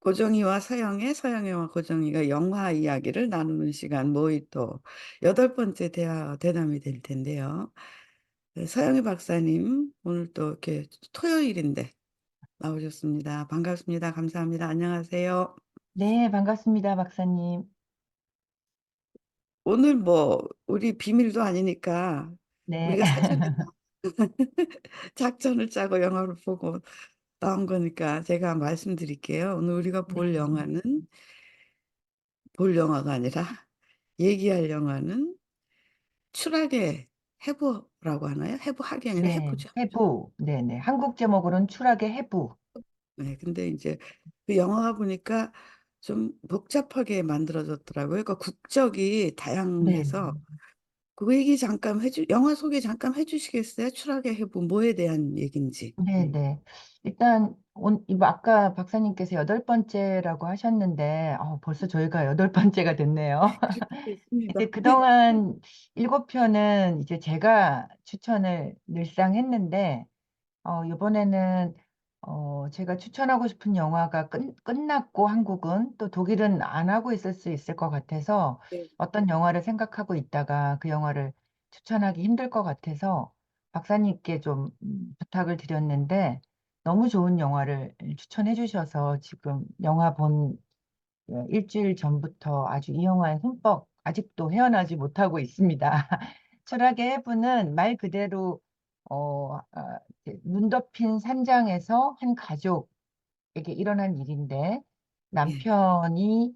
고정이와 서영의, 서영이와 고정이가 영화 이야기를 나누는 시간 모히또 여덟 번째 대담이 될 텐데요. 네, 서영희 박사님, 오늘 또 이렇게 토요일인데 나오셨습니다. 반갑습니다. 감사합니다. 안녕하세요. 네, 반갑습니다, 박사님. 오늘 뭐 우리 비밀도 아니니까 네, 우리가 사전에 작전을 짜고 영화를 보고 나온 거니까 제가 말씀드릴게요. 오늘 우리가 네, 볼 영화가 아니라 얘기할 영화는 추락의 해부라고 하나요? 해부학이 아니라 네, 해부죠. 해부. 네, 네. 한국 제목으로는 추락의 해부. 네, 근데 이제 그 영화가 보니까 좀 복잡하게 만들어졌더라고요. 그러니까 국적이 네, 다양해서 그 얘기 잠깐 영화 소개 잠깐 해주시겠어요? 추락의 해부 뭐에 대한 얘기인지. 네, 네. 일단, 이거 아까 박사님께서 여덟 번째라고 하셨는데, 벌써 저희가 여덟 번째가 됐네요. 그렇게 됐습니다. 이제 그동안 일곱 편은 이제 제가 추천을 늘상 했는데, 이번에는 제가 추천하고 싶은 영화가 끝났고 한국은 또 독일은 안 하고 있을 수 있을 것 같아서 네. 어떤 영화를 생각하고 있다가 그 영화를 추천하기 힘들 것 같아서 박사님께 좀 부탁을 드렸는데 너무 좋은 영화를 추천해 주셔서 지금 영화 본 일주일 전부터 아주 이 영화에 흠뻑 아직도 헤어나지 못하고 있습니다. 철학의 해부는 말 그대로 이제 눈 덮인 산장에서 한 가족에게 일어난 일인데 예, 남편이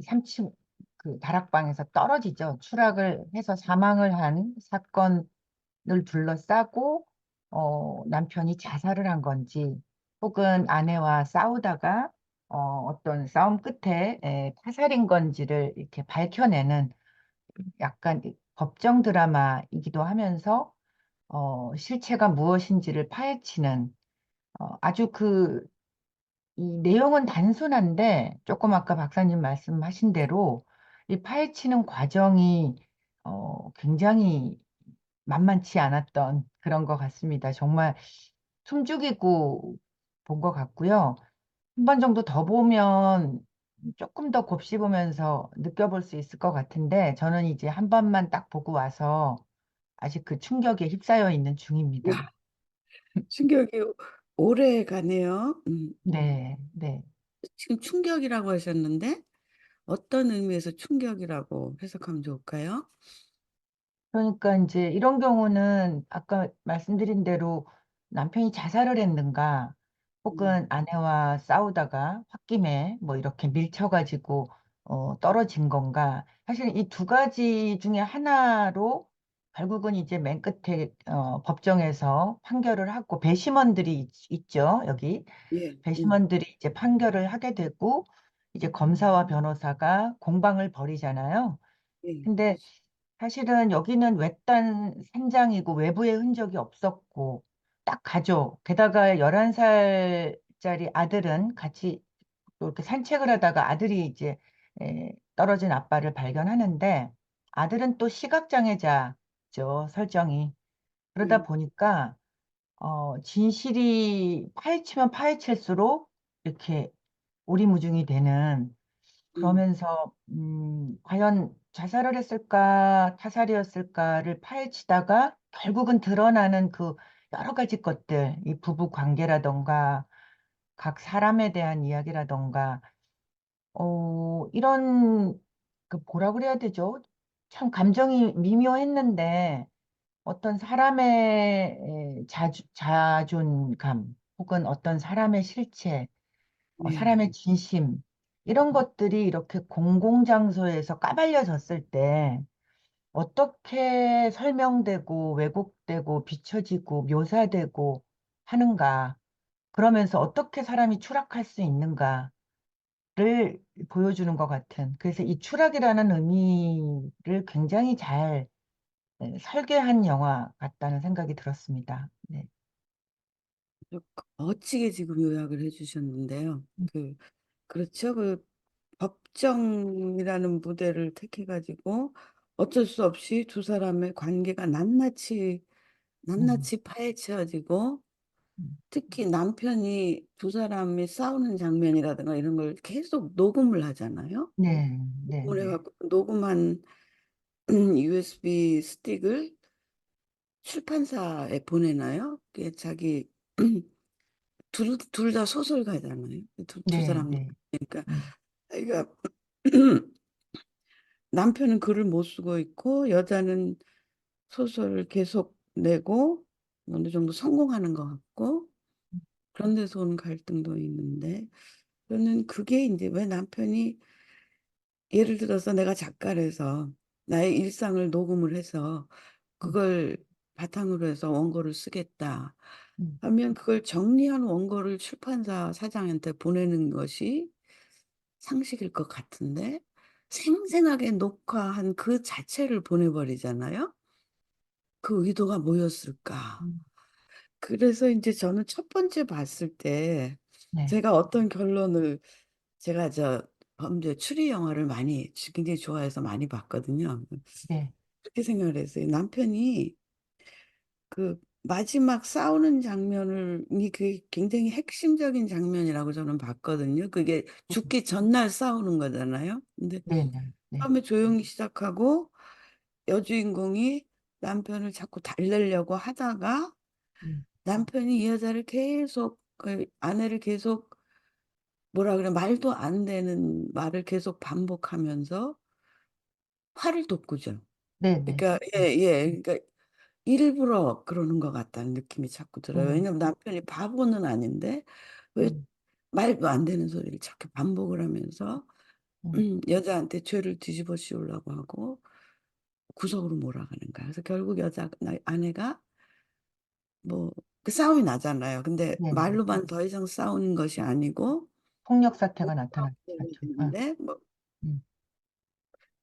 3층 그 다락방에서 떨어지죠. 추락을 해서 사망을 한 사건을 둘러싸고 남편이 자살을 한 건지 혹은 아내와 싸우다가 어떤 싸움 끝에 타살인 건지를 이렇게 밝혀내는 약간 법정 드라마이기도 하면서 실체가 무엇인지를 파헤치는 아주 이 내용은 단순한데 조금 아까 박사님 말씀하신 대로 이 파헤치는 과정이 굉장히 만만치 않았던 그런 것 같습니다. 정말 숨죽이고 본 것 같고요. 한 번 정도 더 보면 조금 더 곱씹으면서 느껴볼 수 있을 것 같은데 저는 이제 한 번만 딱 보고 와서 아직 그 충격에 휩싸여 있는 중입니다. 충격이 오래 가네요. 네, 네. 지금 충격이라고 하셨는데 어떤 의미에서 충격이라고 해석하면 좋을까요? 그러니까 이제 이런 경우는 아까 말씀드린 대로 남편이 자살을 했는가 음, 혹은 아내와 싸우다가 홧김에 뭐 이렇게 밀쳐가지고 떨어진 건가 사실 이 두 가지 중에 하나로 결국은 이제 맨 끝에 법정에서 판결을 하고 배심원들이 있죠 여기 예, 배심원들이 이제 판결을 하게 되고 이제 검사와 변호사가 공방을 벌이잖아요. 예, 근데 사실은 여기는 외딴 산장이고 외부에 흔적이 없었고 딱 가족 게다가 11살짜리 아들은 같이 또 이렇게 산책을 하다가 아들이 이제 떨어진 아빠를 발견하는데 아들은 또 시각장애자죠 설정이 그러다 예, 보니까 진실이 파헤치면 파헤칠수록 이렇게 오리무중이 되는 음, 그러면서 과연 자살을 했을까, 타살이었을까를 파헤치다가 결국은 드러나는 그 여러 가지 것들, 이 부부 관계라던가 각 사람에 대한 이야기라던가 이런 그 뭐라 그래야 되죠? 참 감정이 미묘했는데 어떤 사람의 자존감 혹은 어떤 사람의 실체 예, 사람의 진심, 이런 것들이 이렇게 공공장소에서 까발려졌을 때 어떻게 설명되고 왜곡되고 비춰지고 묘사되고 하는가, 그러면서 어떻게 사람이 추락할 수 있는가를 보여주는 것 같은, 그래서 이 추락이라는 의미를 굉장히 잘 설계한 영화 같다는 생각이 들었습니다. 네. 아주 멋지게 지금 요약을 해주셨는데요. 그렇죠. 그 법정이라는 무대를 택해가지고 어쩔 수 없이 두 사람의 관계가 낱낱이 음, 낱낱이 파헤쳐지고 특히 남편이 두 사람이 싸우는 장면이라든가 이런 걸 계속 녹음을 하잖아요. 네, 네, 녹음을 해갖고 녹음한 USB 스틱을 출판사에 보내나요? 그게 자기 둘 다 소설가잖아요. 두 네, 사람. 네, 그러니까 음, 자기가 남편은 글을 못 쓰고 있고 여자는 소설을 계속 내고 어느 정도 성공하는 것 같고 그런 데서 오는 갈등도 있는데 저는 그게 이제 왜 남편이 예를 들어서 내가 작가라서 나의 일상을 녹음을 해서 음, 그걸 바탕으로 해서 원고를 쓰겠다 음, 하면 그걸 정리한 원고를 출판사 사장한테 보내는 것이 상식일 것 같은데 생생하게 녹화한 그 자체를 보내버리잖아요. 그 의도가 뭐였을까? 음, 그래서 이제 저는 첫 번째 봤을 때 네, 제가 어떤 결론을 제가 저 범죄 추리 영화를 많이 굉장히 좋아해서 많이 봤거든요. 네, 그렇게 생각을 했어요. 남편이 그 마지막 싸우는 장면이 그 굉장히 핵심적인 장면이라고 저는 봤거든요. 그게 죽기 전날 싸우는 거잖아요. 근데 네, 네, 네, 처음에 조용히 시작하고 여주인공이 남편을 자꾸 달래려고 하다가 음, 남편이 이 여자를 계속 그 아내를 계속 뭐라 그래 말도 안 되는 말을 계속 반복하면서 화를 돋구죠. 네, 네, 그러니까 예. 그러니까 일부러 그러는 것 같다는 느낌이 자꾸 들어요. 음, 왜냐면 남편이 바보는 아닌데 왜 음, 말도 안 되는 소리를 자꾸 반복을 하면서 음, 여자한테 죄를 뒤집어 씌우려고 하고 구석으로 몰아가는 거야. 그래서 결국 아내가 뭐 그 싸움이 나잖아요. 근데 네, 네. 말로만 더 이상 싸우는 것이 아니고 폭력 사태가 나타났죠. 싸움이 아, 되는데 뭐 음,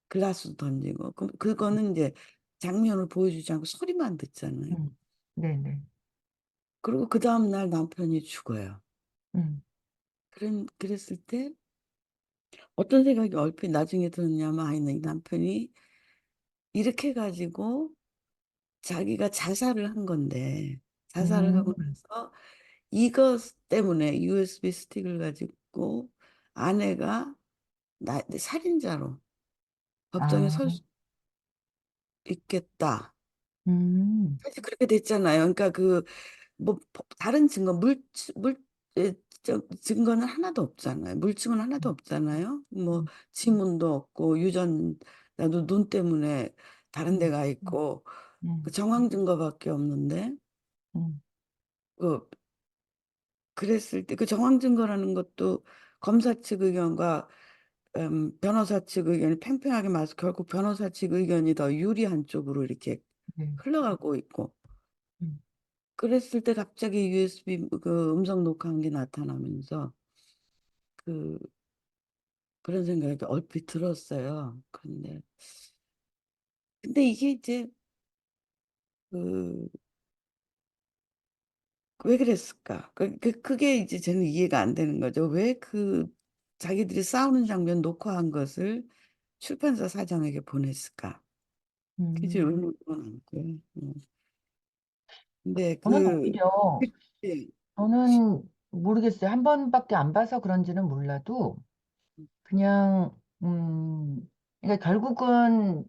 글라스 던지고 그거는 이제 장면을 보여주지 않고 소리만 듣잖아요. 네, 네, 그리고 그 다음 날 남편이 죽어요. 음, 그랬을 때 어떤 생각이 얼핏 나중에 들었냐면 이 남편이 이렇게 가지고 자기가 자살을 한 건데 자살을 하고 음, 나서 이것 때문에 USB 스틱을 가지고 아내가 살인자로 법정에 아, 설 수 있겠다. 음, 사실 그렇게 됐잖아요. 그러니까 뭐 다른 증거 에, 증거는 하나도 없잖아요. 물증은 하나도 없잖아요. 뭐 음, 지문도 없고 나도 눈 때문에 다른 데 음, 가 있고 그 음, 정황 증거밖에 없는데 음, 그 그랬을 때 그 정황 증거라는 것도 검사 측 의견과 변호사 측 의견이 팽팽하게 맞서 결국 변호사 측 의견이 더 유리한 쪽으로 이렇게 네, 흘러가고 있고 음. 그랬을 때 갑자기 USB 그 음성 녹화한 게 나타나면서 그 그런 생각이 얼핏 들었어요. 근데 이게 이제 그 왜 그랬을까? 그게 이제 저는 이해가 안 되는 거죠. 왜 자기들이 싸우는 장면 녹화한 것을 출판사 사장에게 보냈을까? 그게 음. 의문은 않고요. 근데 저는 오히려, 예, 저는 모르겠어요. 한 번밖에 안 봐서 그런지는 몰라도, 그냥, 그러니까 결국은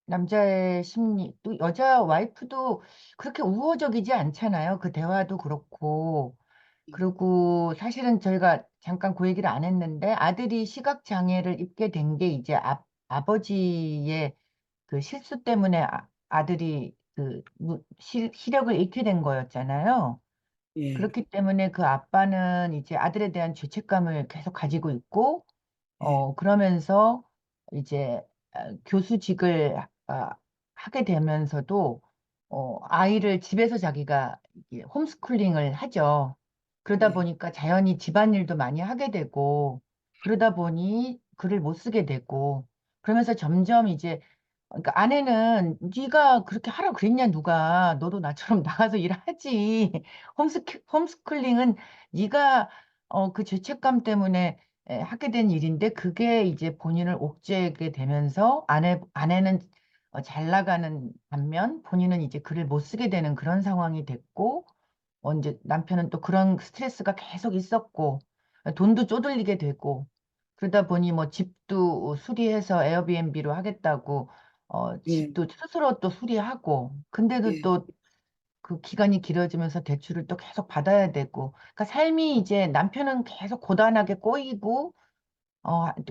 남자의 심리, 또 여자 와이프도 그렇게 우호적이지 않잖아요. 그 대화도 그렇고. 그리고 사실은 저희가 잠깐 그 얘기를 안 했는데 아들이 시각장애를 입게 된 게 이제 아버지의 그 실수 때문에 아들이 그 시력을 잃게 된 거였잖아요. 예, 그렇기 때문에 그 아빠는 이제 아들에 대한 죄책감을 계속 가지고 있고, 예, 그러면서 이제 교수직을 하게 되면서도 아이를 집에서 자기가 이게 홈스쿨링을 하죠. 그러다 예, 보니까 자연히 집안일도 많이 하게 되고, 그러다 보니 글을 못 쓰게 되고, 그러면서 점점 이제 그러니까 아내는 네가 그렇게 하라고 그랬냐 누가 너도 나처럼 나가서 일하지 홈스쿨링은 네가 그 죄책감 때문에 하게 된 일인데 그게 이제 본인을 옥죄게 되면서 아내는 잘 나가는 반면 본인은 이제 글을 못 쓰게 되는 그런 상황이 됐고 이제 남편은 또 그런 스트레스가 계속 있었고, 돈도 쪼들리게 되고, 그러다 보니 뭐 집도 수리해서 에어비앤비로 하겠다고, 예, 집도 스스로 또 수리하고, 근데도 예, 또 그 기간이 길어지면서 대출을 또 계속 받아야 되고, 그러니까 삶이 이제 남편은 계속 고단하게 꼬이고,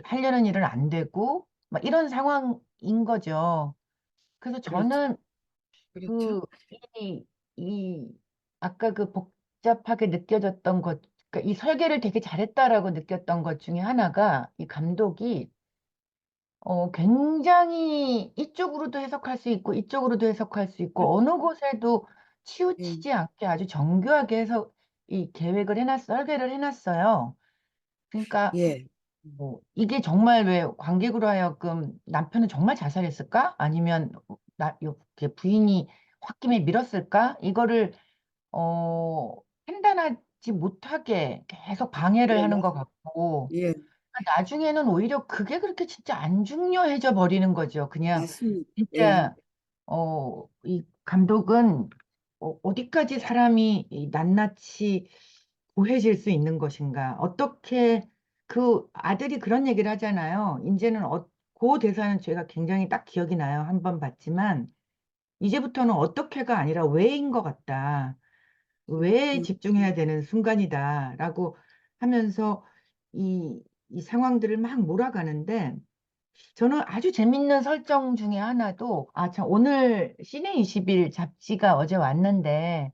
하려는 일은 안 되고, 막 이런 상황인 거죠. 그래서 그렇죠. 저는 그렇죠. 그, 이, 이, 아까 그 복잡하게 느껴졌던 것, 그러니까 이 설계를 되게 잘했다라고 느꼈던 것 중에 하나가 이 감독이 굉장히 이쪽으로도 해석할 수 있고 이쪽으로도 해석할 수 있고 그렇죠. 어느 곳에도 예, 치우치지 않게 아주 정교하게 해서 이 계획을 설계를 해놨어요. 그러니까 예, 뭐 이게 정말 왜 관객으로 하여금 남편은 정말 자살했을까? 아니면 이렇게 부인이 홧김에 밀었을까? 이거를 판단하지 못하게 계속 방해를 예, 하는 것 같고 예, 나중에는 오히려 그게 그렇게 진짜 안 중요해져 버리는 거죠. 그냥 맞습니다. 예, 진짜 이 감독은 어디까지 사람이 이 낱낱이 고해질 수 있는 것인가? 어떻게 그 아들이 그런 얘기를 하잖아요. 이제는 그 대사는 제가 굉장히 딱 기억이 나요. 한 번 봤지만 이제부터는 어떻게가 아니라 왜인 것 같다. 왜 음, 집중해야 되는 순간이다라고 하면서 이 상황들을 막 몰아가는데 저는 아주 재밌는 설정 중에 하나도 참 오늘 시내 20일 잡지가 어제 왔는데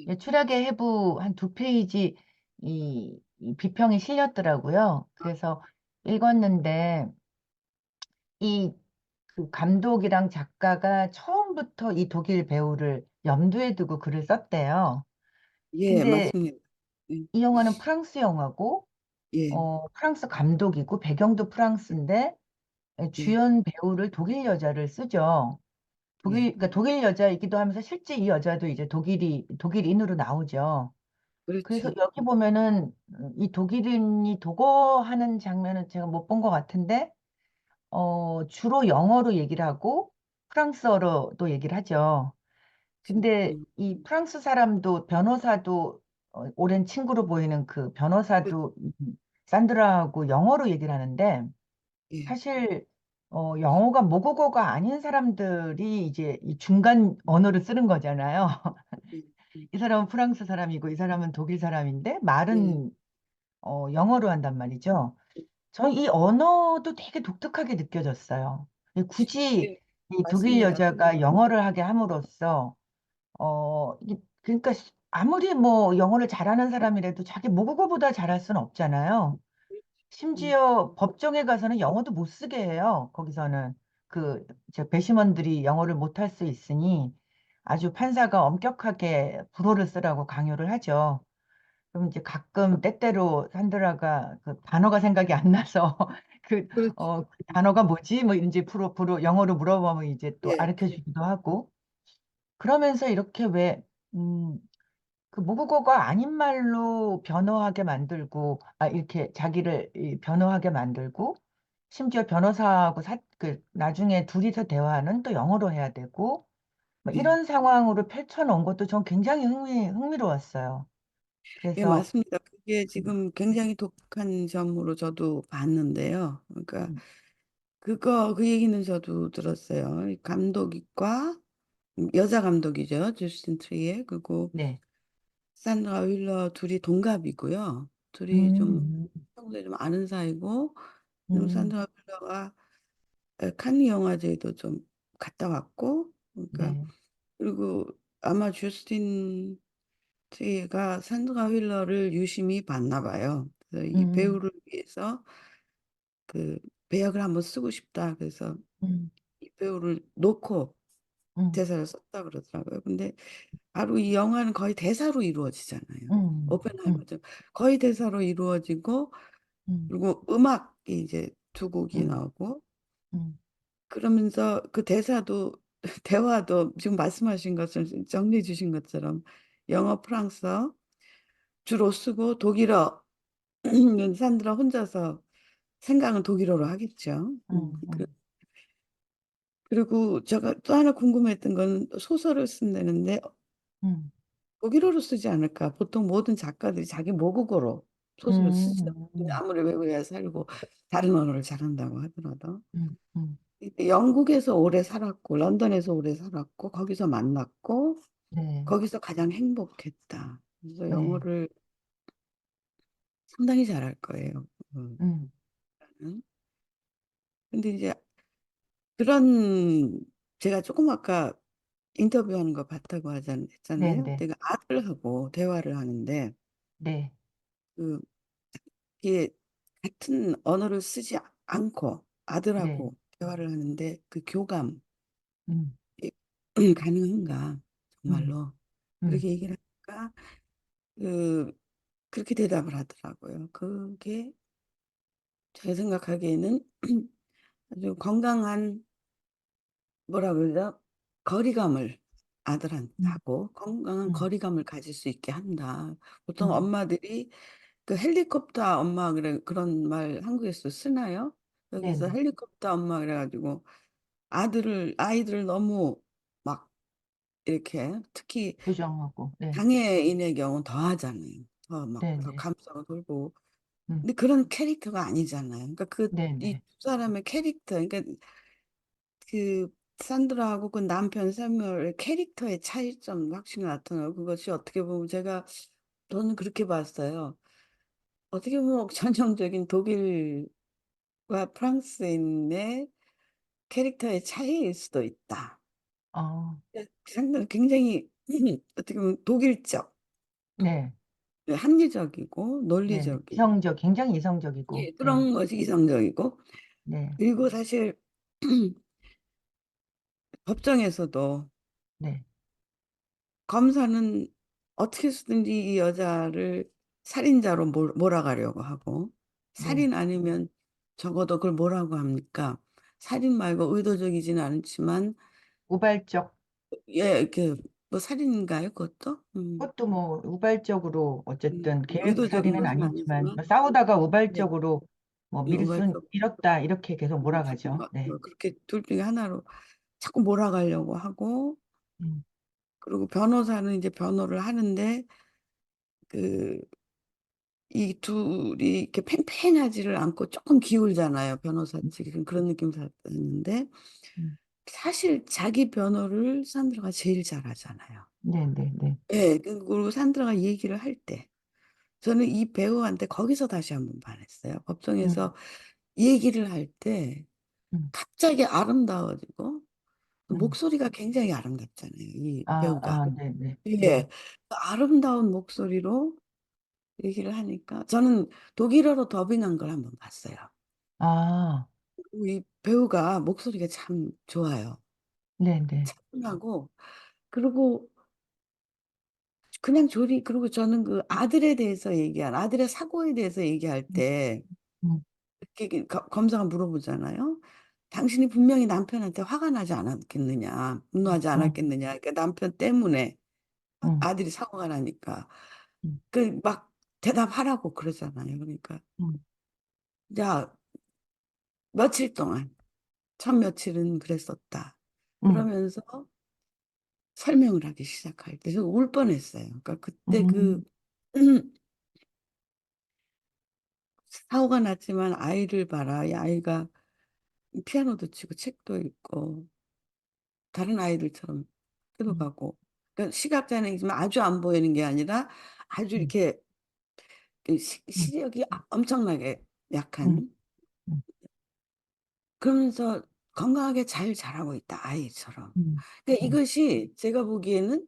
예, 추락의 해부 한 두 페이지 이 비평이 실렸더라고요. 그래서 읽었는데 이 그 감독이랑 작가가 처음부터 이 독일 배우를 염두에 두고 글을 썼대요. 예, 근데 맞습니다. 예, 이 영화는 프랑스 영화고, 예, 프랑스 감독이고, 배경도 프랑스인데, 예, 주연 배우를 독일 여자를 쓰죠. 예, 그러니까 독일 여자이기도 하면서 실제 이 여자도 이제 독일인으로 나오죠. 그래서 그렇죠. 여기 보면은 이 독일인이 도거하는 장면은 제가 못 본 것 같은데, 주로 영어로 얘기를 하고, 프랑스어로도 얘기를 하죠. 근데 음, 이 프랑스 사람도 변호사도 오랜 친구로 보이는 그 그- 변호사도 산드라하고 영어로 얘기를 하는데 예, 사실 영어가 모국어가 아닌 사람들이 이제 이 중간 언어를 쓰는 거잖아요. 예, 예, 이 사람은 프랑스 사람이고 이 사람은 독일 사람인데 예, 말은 영어로 한단 말이죠. 저 이 언어도 되게 독특하게 느껴졌어요. 굳이 예, 이 독일 맞습니다. 여자가 영어를 하게 함으로써 그러니까 아무리 뭐 영어를 잘하는 사람이라도 자기 모국어보다 잘할 수는 없잖아요. 음, 심지어 법정에 가서는 영어도 못 쓰게 해요. 거기서는 저 배심원들이 영어를 못할 수 있으니 아주 판사가 엄격하게 불어를 쓰라고 강요를 하죠. 그럼 이제 가끔 때때로 산드라가 그 단어가 생각이 안 나서 그렇죠. 그 단어가 뭐지? 뭐 이제 불어 영어로 물어보면 이제 또 예, 가르쳐 주기도 하고 그러면서 이렇게 그 모국어가 아닌 말로 변호하게 만들고, 이렇게 자기를 변호하게 만들고, 심지어 변호사하고 나중에 둘이서 대화는 또 영어로 해야 되고, 뭐 예, 이런 상황으로 펼쳐놓은 것도 전 굉장히 흥미로웠어요. 예, 그래서, 맞습니다. 그게 음, 지금 굉장히 독특한 점으로 저도 봤는데요. 그러니까 음, 그 얘기는 저도 들었어요. 이 감독과 여자 감독이죠. 주스틴 트리에 그리고 네. 산드라 윌러 둘이 동갑이고요. 둘이 좀 음, 평소에 좀 아는 사이고, 그리고 음, 산드라 윌러가 칸느 영화제에도 좀 갔다 왔고, 그러니까 네. 그리고 아마 주스틴 트리가 산드라 윌러를 유심히 봤나 봐요. 그래서 이 음, 배우를 위해서 그 배역을 한번 쓰고 싶다. 그래서 음, 이 배우를 놓고 음, 대사를 썼다 그러더라고요. 근데 바로 이 영화는 거의 대사로 이루어지잖아요. 음, 음, 오펜하이머죠. 거의 대사로 이루어지고 음, 그리고 음악이 이제 두 곡이 음, 나오고 음, 그러면서 그 대사도 대화도 지금 말씀하신 것을 정리해 주신 것처럼 영어, 프랑스어 주로 쓰고 독일어 산드라 혼자서 생각은 독일어로 하겠죠. 음, 음, 그리고 제가 또 하나 궁금했던 건 소설을 쓴다는데 음. 독일어로 쓰지 않을까? 보통 모든 작가들이 자기 모국어로 소설을 쓰죠. 음, 아무리 외국에 살고 다른 언어를 잘한다고 하더라도. 음, 음. 근데 영국에서 오래 살았고, 런던에서 오래 살았고, 거기서 만났고, 네, 거기서 가장 행복했다. 그래서 네, 영어를 상당히 잘할 거예요. 음. 음, 응? 근데 이제 그런, 제가 조금 아까 인터뷰하는 거 봤다고 네, 했잖아요. 네, 내가 아들하고 대화를 하는데, 네, 그 이게 같은 언어를 쓰지 않고 네, 아들하고 대화를 하는데 그 교감이 음, 가능한가 음, 정말로 음, 그렇게 얘기를 하니까 그 그렇게 대답을 하더라고요. 그게 제가 생각하기에는 아주 건강한 뭐라 그러죠? 거리감을 아들한테 음, 하고 건강한 음, 거리감을 가질 수 있게 한다. 보통 음. 엄마들이 그 헬리콥터 엄마 그래 그런 말 한국에서 쓰나요? 네, 여기서 네. 헬리콥터 엄마 그래가지고 아이들을 너무 막 이렇게 특히 부정하고, 네, 장애인의 경우는 더 하잖아요. 더 막 네, 더 네, 감싸고 돌고. 음, 근데 그런 캐릭터가 아니잖아요. 그러니까 그 네, 이 네. 두 사람의 캐릭터, 그러니까 그 산드라하고 그 남편 사무엘의 캐릭터의 차이점 확실히 나타나고 그것이 어떻게 보면 저는 그렇게 봤어요. 어떻게 보면 전형적인 독일과 프랑스인의 캐릭터의 차이일 수도 있다. 어, 상당히 굉장히 어떻게 보면 독일적, 네, 합리적이고 네, 네. 논리적이고 굉장히 이성적이고, 예, 네, 그런 것이 이상적이고 네, 그리고 사실 법정에서도 네, 검사는 어떻게 해서든지 이 여자를 살인자로 몰아가려고 하고 네. 살인 아니면 적어도 그걸 뭐라고 합니까? 살인 말고 의도적이지는 않지만 우발적, 예, 뭐 살인인가요? 그것도? 그것도 뭐 우발적으로 어쨌든 계획 의도적인 살인은 것은 아니지만 아니지만 뭐 싸우다가 예, 우발적으로 뭐 우발적 밀었다 이렇게 계속 몰아가죠. 네. 뭐 그렇게 둘 중에 하나로 자꾸 몰아가려고 하고 음, 그리고 변호사는 이제 변호를 하는데 그 이 둘이 이렇게 팽팽하지를 않고 조금 기울잖아요. 변호사 음, 측은 그런 느낌 받았는데 음. 사실 자기 변호를 산드라가 제일 잘하잖아요. 네, 네, 네. 예, 그리고 산드라가 얘기를 할 때 저는 이 배우한테 거기서 다시 한번 반했어요. 음, 법정에서 얘기를 할 때 음, 갑자기 아름다워지고 음. 목소리가 굉장히 아름답잖아요. 이 아, 배우가. 아, 네, 네, 예. 네. 그 아름다운 목소리로 얘기를 하니까 저는 독일어로 더빙한 걸 한번 봤어요. 아, 이 배우가 목소리가 참 좋아요. 네, 네. 차분하고 그리고 그냥 그리고 저는 그 아들의 사고에 대해서 얘기할 음, 때 음, 이렇게 검사가 물어보잖아요. 당신이 분명히 남편한테 화가 나지 않았겠느냐, 분노하지 음, 않았겠느냐. 그러니까 남편 때문에 음, 아들이 사고가 나니까 음, 그 막 대답하라고 그러잖아요. 그러니까 음, 야 며칠 동안 첫 며칠은 그랬었다. 음, 그러면서 설명을 하기 시작할 때 저 울 뻔했어요. 그러니까 그때 음, 사고가 났지만 아이를 봐라. 이 아이가 피아노도 치고 책도 읽고 다른 아이들처럼 학교도 음, 가고 그러니까 시각장애이지만 아주 안 보이는 게 아니라 아주 음, 이렇게 음, 시력이 엄청나게 음, 약한 음, 그러면서 건강하게 잘 자라고 있다 아이처럼. 그러니까 음, 이것이 제가 보기에는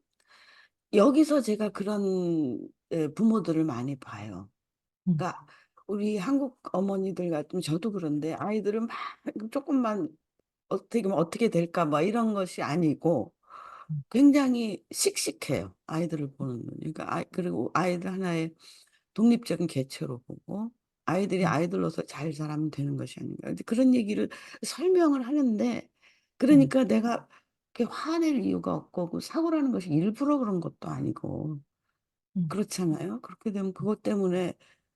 여기서 제가 그런 부모들을 많이 봐요. 음, 그러니까 우리 한국 어머니들 같으면 저도 그런데 아이들은 막 조금만 어떻게 하면 어떻게 될까 뭐 이런 것이 아니고 음, 굉장히 씩씩해요. 아이들을 보는 눈이. 그러니까 그리고 아이들 하나의 독립적인 개체로 보고 아이들이 음, 아이들로서 잘 자라면 되는 것이 아닌가. 근데 그런 얘기를 설명을 하는데 음, 그러니까 내가 그렇게 화낼 이유가 없고 그 사고라는 것이 일부러 그런 것도 아니고 음, 그렇잖아요. 그렇게 되면 그것 때문에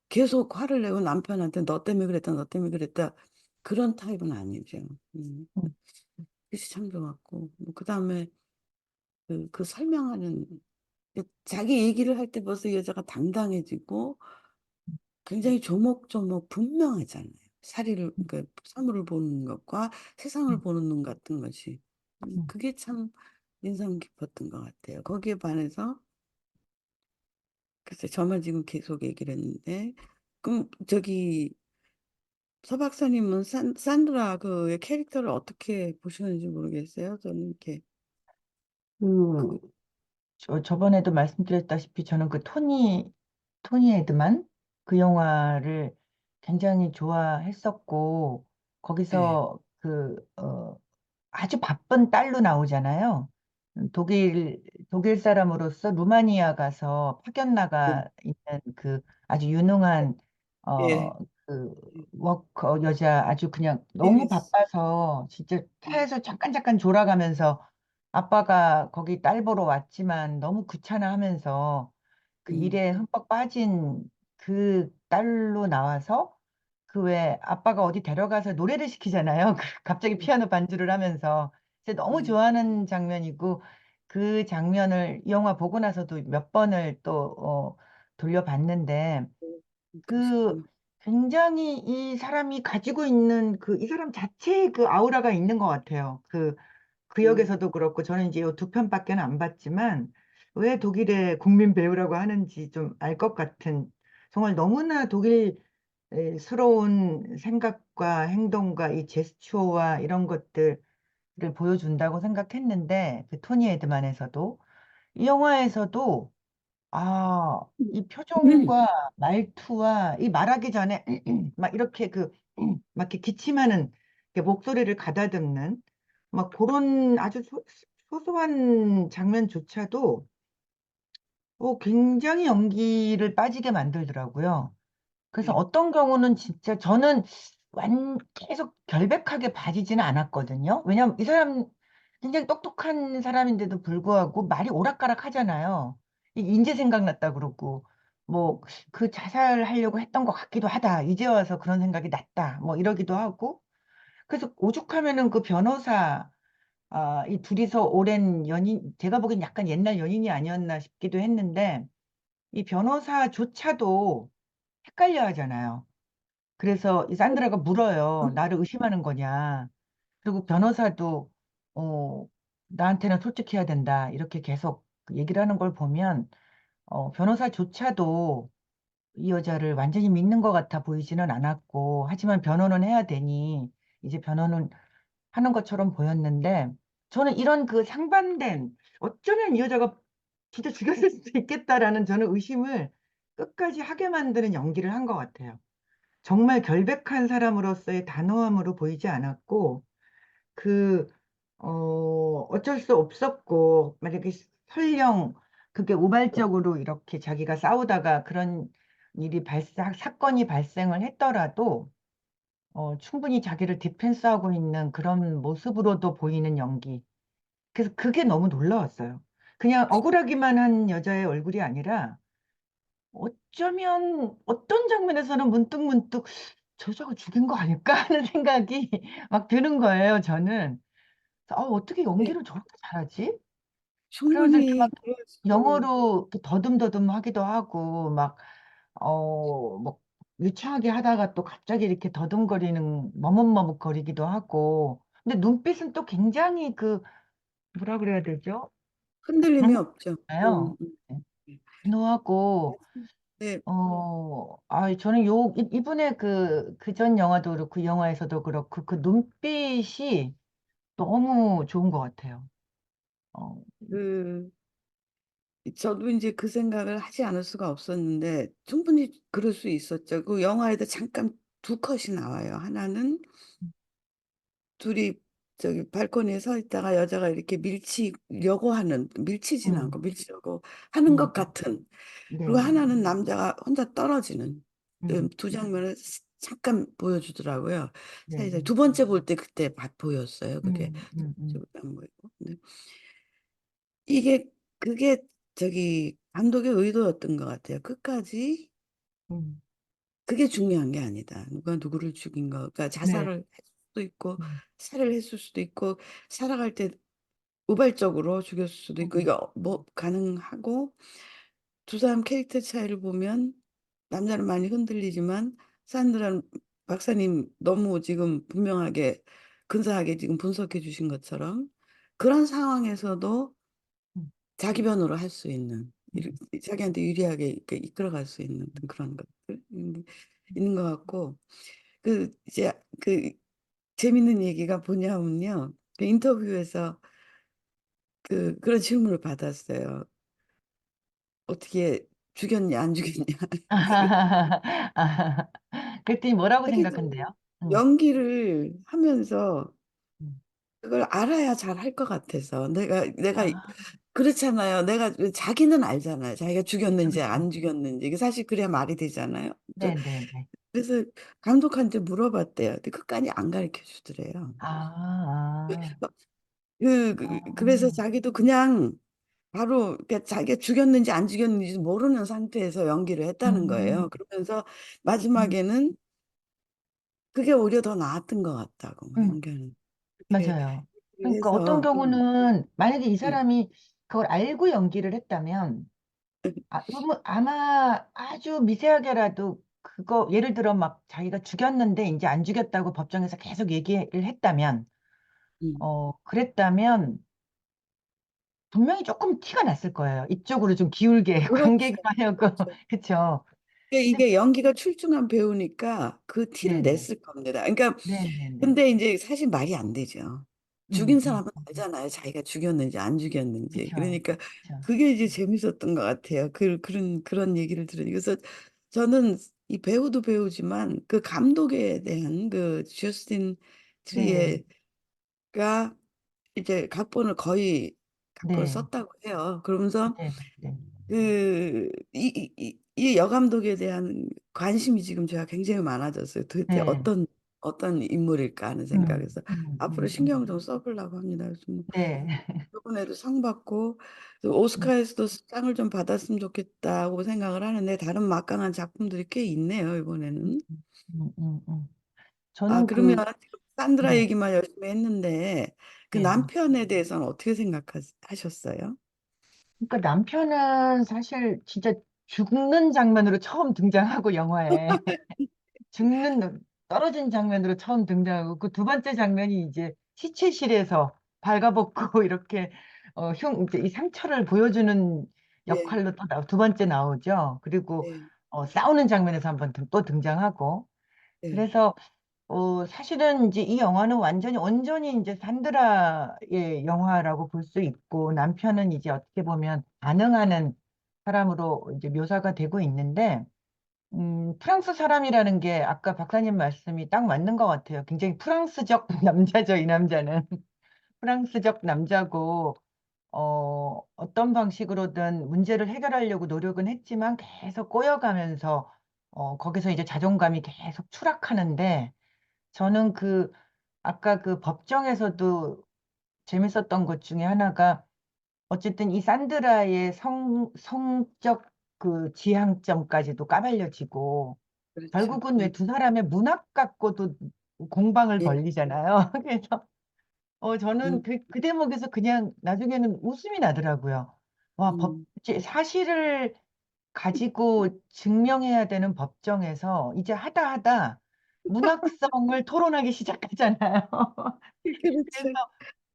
계속 화를 내고 남편한테 너 때문에 그랬다, 너 때문에 그랬다. 그런 타입은 아니죠. 음, 글씨 참 좋았고, 뭐 그다음에 그 설명하는 자기 얘기를 할 때 벌써 여자가 당당해지고 굉장히 조목조목 분명하잖아요. 사리를, 음, 그러니까 사물을 보는 것과 세상을 음, 보는 눈 같은 것이. 음. 그게 참 인상 깊었던 것 같아요. 거기에 반해서, 글쎄, 저만 지금 계속 얘기를 했는데, 그럼 저기, 서 박사님은 산드라 그의 캐릭터를 어떻게 보시는지 모르겠어요. 저는 이렇게, 그, 그, 저번에도 말씀드렸다시피 저는 그 토니 에드만 그 영화를 굉장히 좋아했었고, 예, 거기서 아주 바쁜 딸로 나오잖아요. 독일 사람으로서 루마니아 가서 파견 예, 나가 있는 그 아주 유능한, 어, 예, 그 워커 여자 아주 그냥 너무 예, 바빠서 진짜 차에서 잠깐 잠깐 졸아가면서 아빠가 거기 딸 보러 왔지만 너무 귀찮아하면서 그 음, 일에 흠뻑 빠진 그 딸로 나와서 그 왜 아빠가 어디 데려가서 노래를 시키잖아요. 갑자기 피아노 반주를 하면서 제가 너무 음, 좋아하는 장면이고 그 장면을 이 영화 보고 나서도 몇 번을 또 돌려봤는데 그 그러시구나. 굉장히 이 사람이 가지고 있는 이 사람 자체의 그 아우라가 있는 것 같아요. 그 음, 역에서도 그렇고 저는 이제 이 두 편밖에 안 봤지만 왜 독일의 국민 배우라고 하는지 좀 알 것 같은 정말 너무나 독일스러운 생각과 행동과 이 제스처와 이런 것들을 보여준다고 생각했는데 그 토니 에드만에서도 이 영화에서도 이 음, 표정과 말투와 이 말하기 전에 막 이렇게 막 이렇게 기침하는 이렇게 목소리를 가다듬는 막 그런 아주 소소한 장면조차도 굉장히 연기를 빠지게 만들더라고요. 그래서 예, 어떤 경우는 진짜 저는 계속 결백하게 봐지지는 않았거든요. 왜냐면 이 사람 굉장히 똑똑한 사람인데도 불구하고 말이 오락가락 하잖아요. 인제 생각났다 그러고 뭐 그 자살하려고 했던 것 같기도 하다. 이제 와서 그런 생각이 났다. 뭐 이러기도 하고. 그래서 오죽하면은 그 변호사 이 둘이서 오랜 연인 제가 보기엔 약간 옛날 연인이 아니었나 싶기도 했는데 이 변호사조차도 헷갈려 하잖아요. 그래서 이 산드라가 물어요. 나를 의심하는 거냐. 그리고 변호사도, 어, 나한테는 솔직해야 된다. 이렇게 계속 그 얘기를 하는 걸 보면, 변호사조차도 이 여자를 완전히 믿는 것 같아 보이지는 않았고, 하지만 변호는 해야 되니, 이제 변호는 하는 것처럼 보였는데, 저는 이런 그 상반된, 어쩌면 이 여자가 진짜 죽였을 수도 있겠다라는 저는 의심을 끝까지 하게 만드는 연기를 한 것 같아요. 정말 결백한 사람으로서의 단호함으로 보이지 않았고, 그, 어쩔 수 없었고, 만약에 설령 그게 우발적으로 이렇게 자기가 싸우다가 그런 사건이 발생을 했더라도, 충분히 자기를 디펜스하고 있는 그런 모습으로도 보이는 연기. 그래서 그게 너무 놀라웠어요. 그냥 억울하기만 한 여자의 얼굴이 아니라, 어쩌면 어떤 장면에서는 문득문득 저 저거 죽인 거 아닐까 하는 생각이 막 드는 거예요, 저는. 어떻게 네, 연기를 저렇게 잘하지? 그러면서 이렇게 막 충분히 그럴 수, 영어로 이렇게 더듬더듬 하기도 하고, 뭐, 유창하게 하다가 또 갑자기 이렇게 머뭇머뭇거리기도 하고. 근데 눈빛은 또 굉장히 뭐라 그래야 되죠? 흔들림이 없죠. 단호하잖아요. 단호하고, 네, 저는 이분의 그전 영화도 그렇고, 그 영화에서도 그렇고, 그 눈빛이 너무 좋은 것 같아요. 어, 그, 저도 이제 그 생각을 하지 않을 수가 없었는데, 충분히 그럴 수 있었죠. 그 영화에도 잠깐 두 컷이 나와요. 하나는 둘이 저기 발코니에 서 있다가 여자가 이렇게 밀치지는 음, 않고 밀치려고 하는 것 음, 같은. 그리고 네, 하나는 남자가 혼자 떨어지는 음, 두 장면을 잠깐 보여주더라고요. 네, 사실 두 번째 볼 때 그때 보였어요. 그게 음, 두 음, 번째 음, 볼때 안 보이고. 근데 이게 그게 저기 감독의 의도였던 것 같아요. 끝까지 음, 그게 중요한 게 아니다. 누가 누구를 죽인 거, 그러니까 네, 자살을 했을 수도 있고 음, 살해를 했을 수도 있고 살아갈 때 우발적으로 죽였을 수도 있고, 음, 이거 뭐 가능하고, 두 사람 캐릭터 차이를 보면 남자는 많이 흔들리지만 산드라 박사님 너무 지금 분명하게 근사하게 지금 분석해 주신 것처럼 그런 상황에서도 음, 자기 변호를 할 수 있는 음. 자기한테 유리하게 이렇게 이끌어갈 수 있는 어떤 그런 것들 있는 것 같고 그 이제 그 재밌는 얘기가 뭐냐면요 그 인터뷰에서 그런 질문을 받았어요. 어떻게 죽였냐 안 죽였냐. 그랬더니 뭐라고 생각한대요? 자기도 음. 연기를 하면서 음. 그걸 알아야 잘 할 것 같아서 내가 아, 그렇잖아요. 내가 자기는 알잖아요. 자기가 그쵸, 죽였는지 그쵸. 안 죽였는지 이게 사실 그래야 말이 되잖아요. 네네네. 그래서 감독한테 물어봤대요. 근데 끝까지 안 가르쳐 주더래요. 아, 그래서 아, 자기도 그냥 바로 그러니까 자기가 죽였는지 안 죽였는지 모르는 상태에서 연기를 했다는 음, 거예요. 그러면서 음, 마지막에는 그게 오히려 더 나았던 것 같다고 음, 연기하는. 이렇게 맞아요. 그러니까 어떤 해서 경우는 만약에 이 음, 사람이 그걸 알고 연기를 했다면 아마 아주 미세하게라도 그거 예를 들어 막 자기가 죽였는데 이제 안 죽였다고 법정에서 계속 얘기를 했다면 음. 그랬다면 분명히 조금 티가 났을 거예요. 이쪽으로 좀 기울게 그렇죠. 관객을 하려고 그렇죠. 그쵸? 근데 이게 연기가 출중한 배우니까 그 티를 네네 냈을 겁니다. 그러니까 네네네 근데 이제 사실 말이 안 되죠. 죽인 사람은 알잖아요. 자기가 죽였는지 안 죽였는지. 그쵸 그러니까 그쵸 그게 이제 재밌었던 것 같아요. 그런 얘기를 들으니 그래서 저는 이 배우도 배우지만 그 감독에 대한 그 저스틴 네 트리에가 이제 각본을 네 썼다고 해요. 그러면서 네 네 이 여감독에 대한 관심이 지금 제가 굉장히 많아졌어요. 도대체 네 어떤 인물일까 하는 생각에서 앞으로 신경 좀 써보려고 합니다. 그래서 뭐 네. 이번에도 상 받고 또 음, 오스카에서도 상을 좀 받았으면 좋겠다고 생각을 하는데 다른 막강한 작품들이 꽤 있네요, 음, 이번에는. 음. 아, 저는 그러면 지금 산드라 네, 얘기만 열심히 했는데 그 네. 남편에 대해서는 어떻게 생각하셨어요? 그러니까 남편은 사실 진짜 죽는 장면으로 처음 등장하고 영화에 죽는 떨어진 장면으로 처음 등장하고 그 두 번째 장면이 이제 시체실에서 발가벗고 이렇게 이제 이 상처를 보여주는 네, 역할로 두 번째 나오죠. 그리고 네, 싸우는 장면에서 한번 또 등장하고 네, 그래서 사실은 이제 이 영화는 온전히 이제 산드라의 영화라고 볼 수 있고, 남편은 이제 어떻게 보면 반응하는 사람으로 이제 묘사가 되고 있는데, 프랑스 사람이라는 게 아까 박사님 말씀이 딱 맞는 것 같아요. 굉장히 프랑스적 남자죠, 이 남자는. 프랑스적 남자고, 어떤 방식으로든 문제를 해결하려고 노력은 했지만 계속 꼬여가면서, 거기서 이제 자존감이 계속 추락하는데, 저는 아까 그 법정에서도 재밌었던 것 중에 하나가 어쨌든 이 산드라의 성적 그 지향점까지도 까발려지고 그렇죠. 결국은 왜 두 사람의 문학 갖고도 공방을 예, 벌리잖아요. 그래서 저는 음, 그 대목에서 그냥 나중에는 웃음이 나더라고요. 와, 음, 사실을 가지고 증명해야 되는 법정에서 이제 하다 하다 문학성을 토론하기 시작하잖아요. 그래서 그렇죠.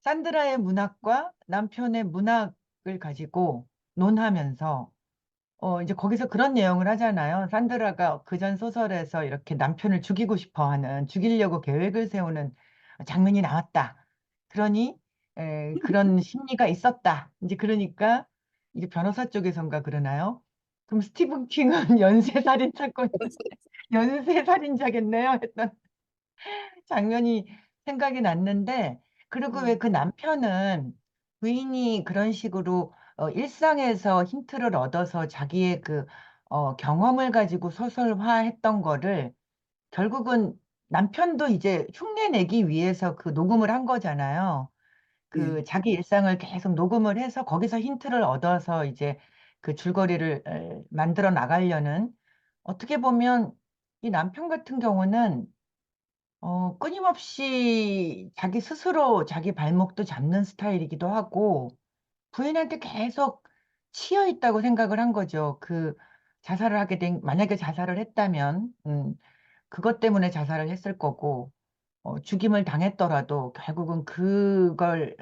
산드라의 문학과 남편의 문학을 가지고 논하면서 이제 거기서 그런 내용을 하잖아요. 산드라가 그전 소설에서 이렇게 남편을 죽이려고 계획을 세우는 장면이 나왔다. 그러니 그런 심리가 있었다. 이제 그러니까 이게 변호사 쪽에선가 그러나요? 그럼 스티븐 킹은 연쇄살인자겠네요. 했던 장면이 생각이 났는데, 그리고 왜 음, 그 남편은 부인이 그런 식으로 일상에서 힌트를 얻어서 자기의 경험을 가지고 소설화했던 거를 결국은 남편도 이제 흉내 내기 위해서 그 녹음을 한 거잖아요. 예, 자기 일상을 계속 녹음을 해서 거기서 힌트를 얻어서 이제 그 줄거리를 만들어 나가려는 어떻게 보면 이 남편 같은 경우는 끊임없이 자기 스스로 자기 발목도 잡는 스타일이기도 하고, 부인한테 계속 치여 있다고 생각을 한 거죠. 만약에 자살을 했다면, 그것 때문에 자살을 했을 거고, 죽임을 당했더라도 결국은 그걸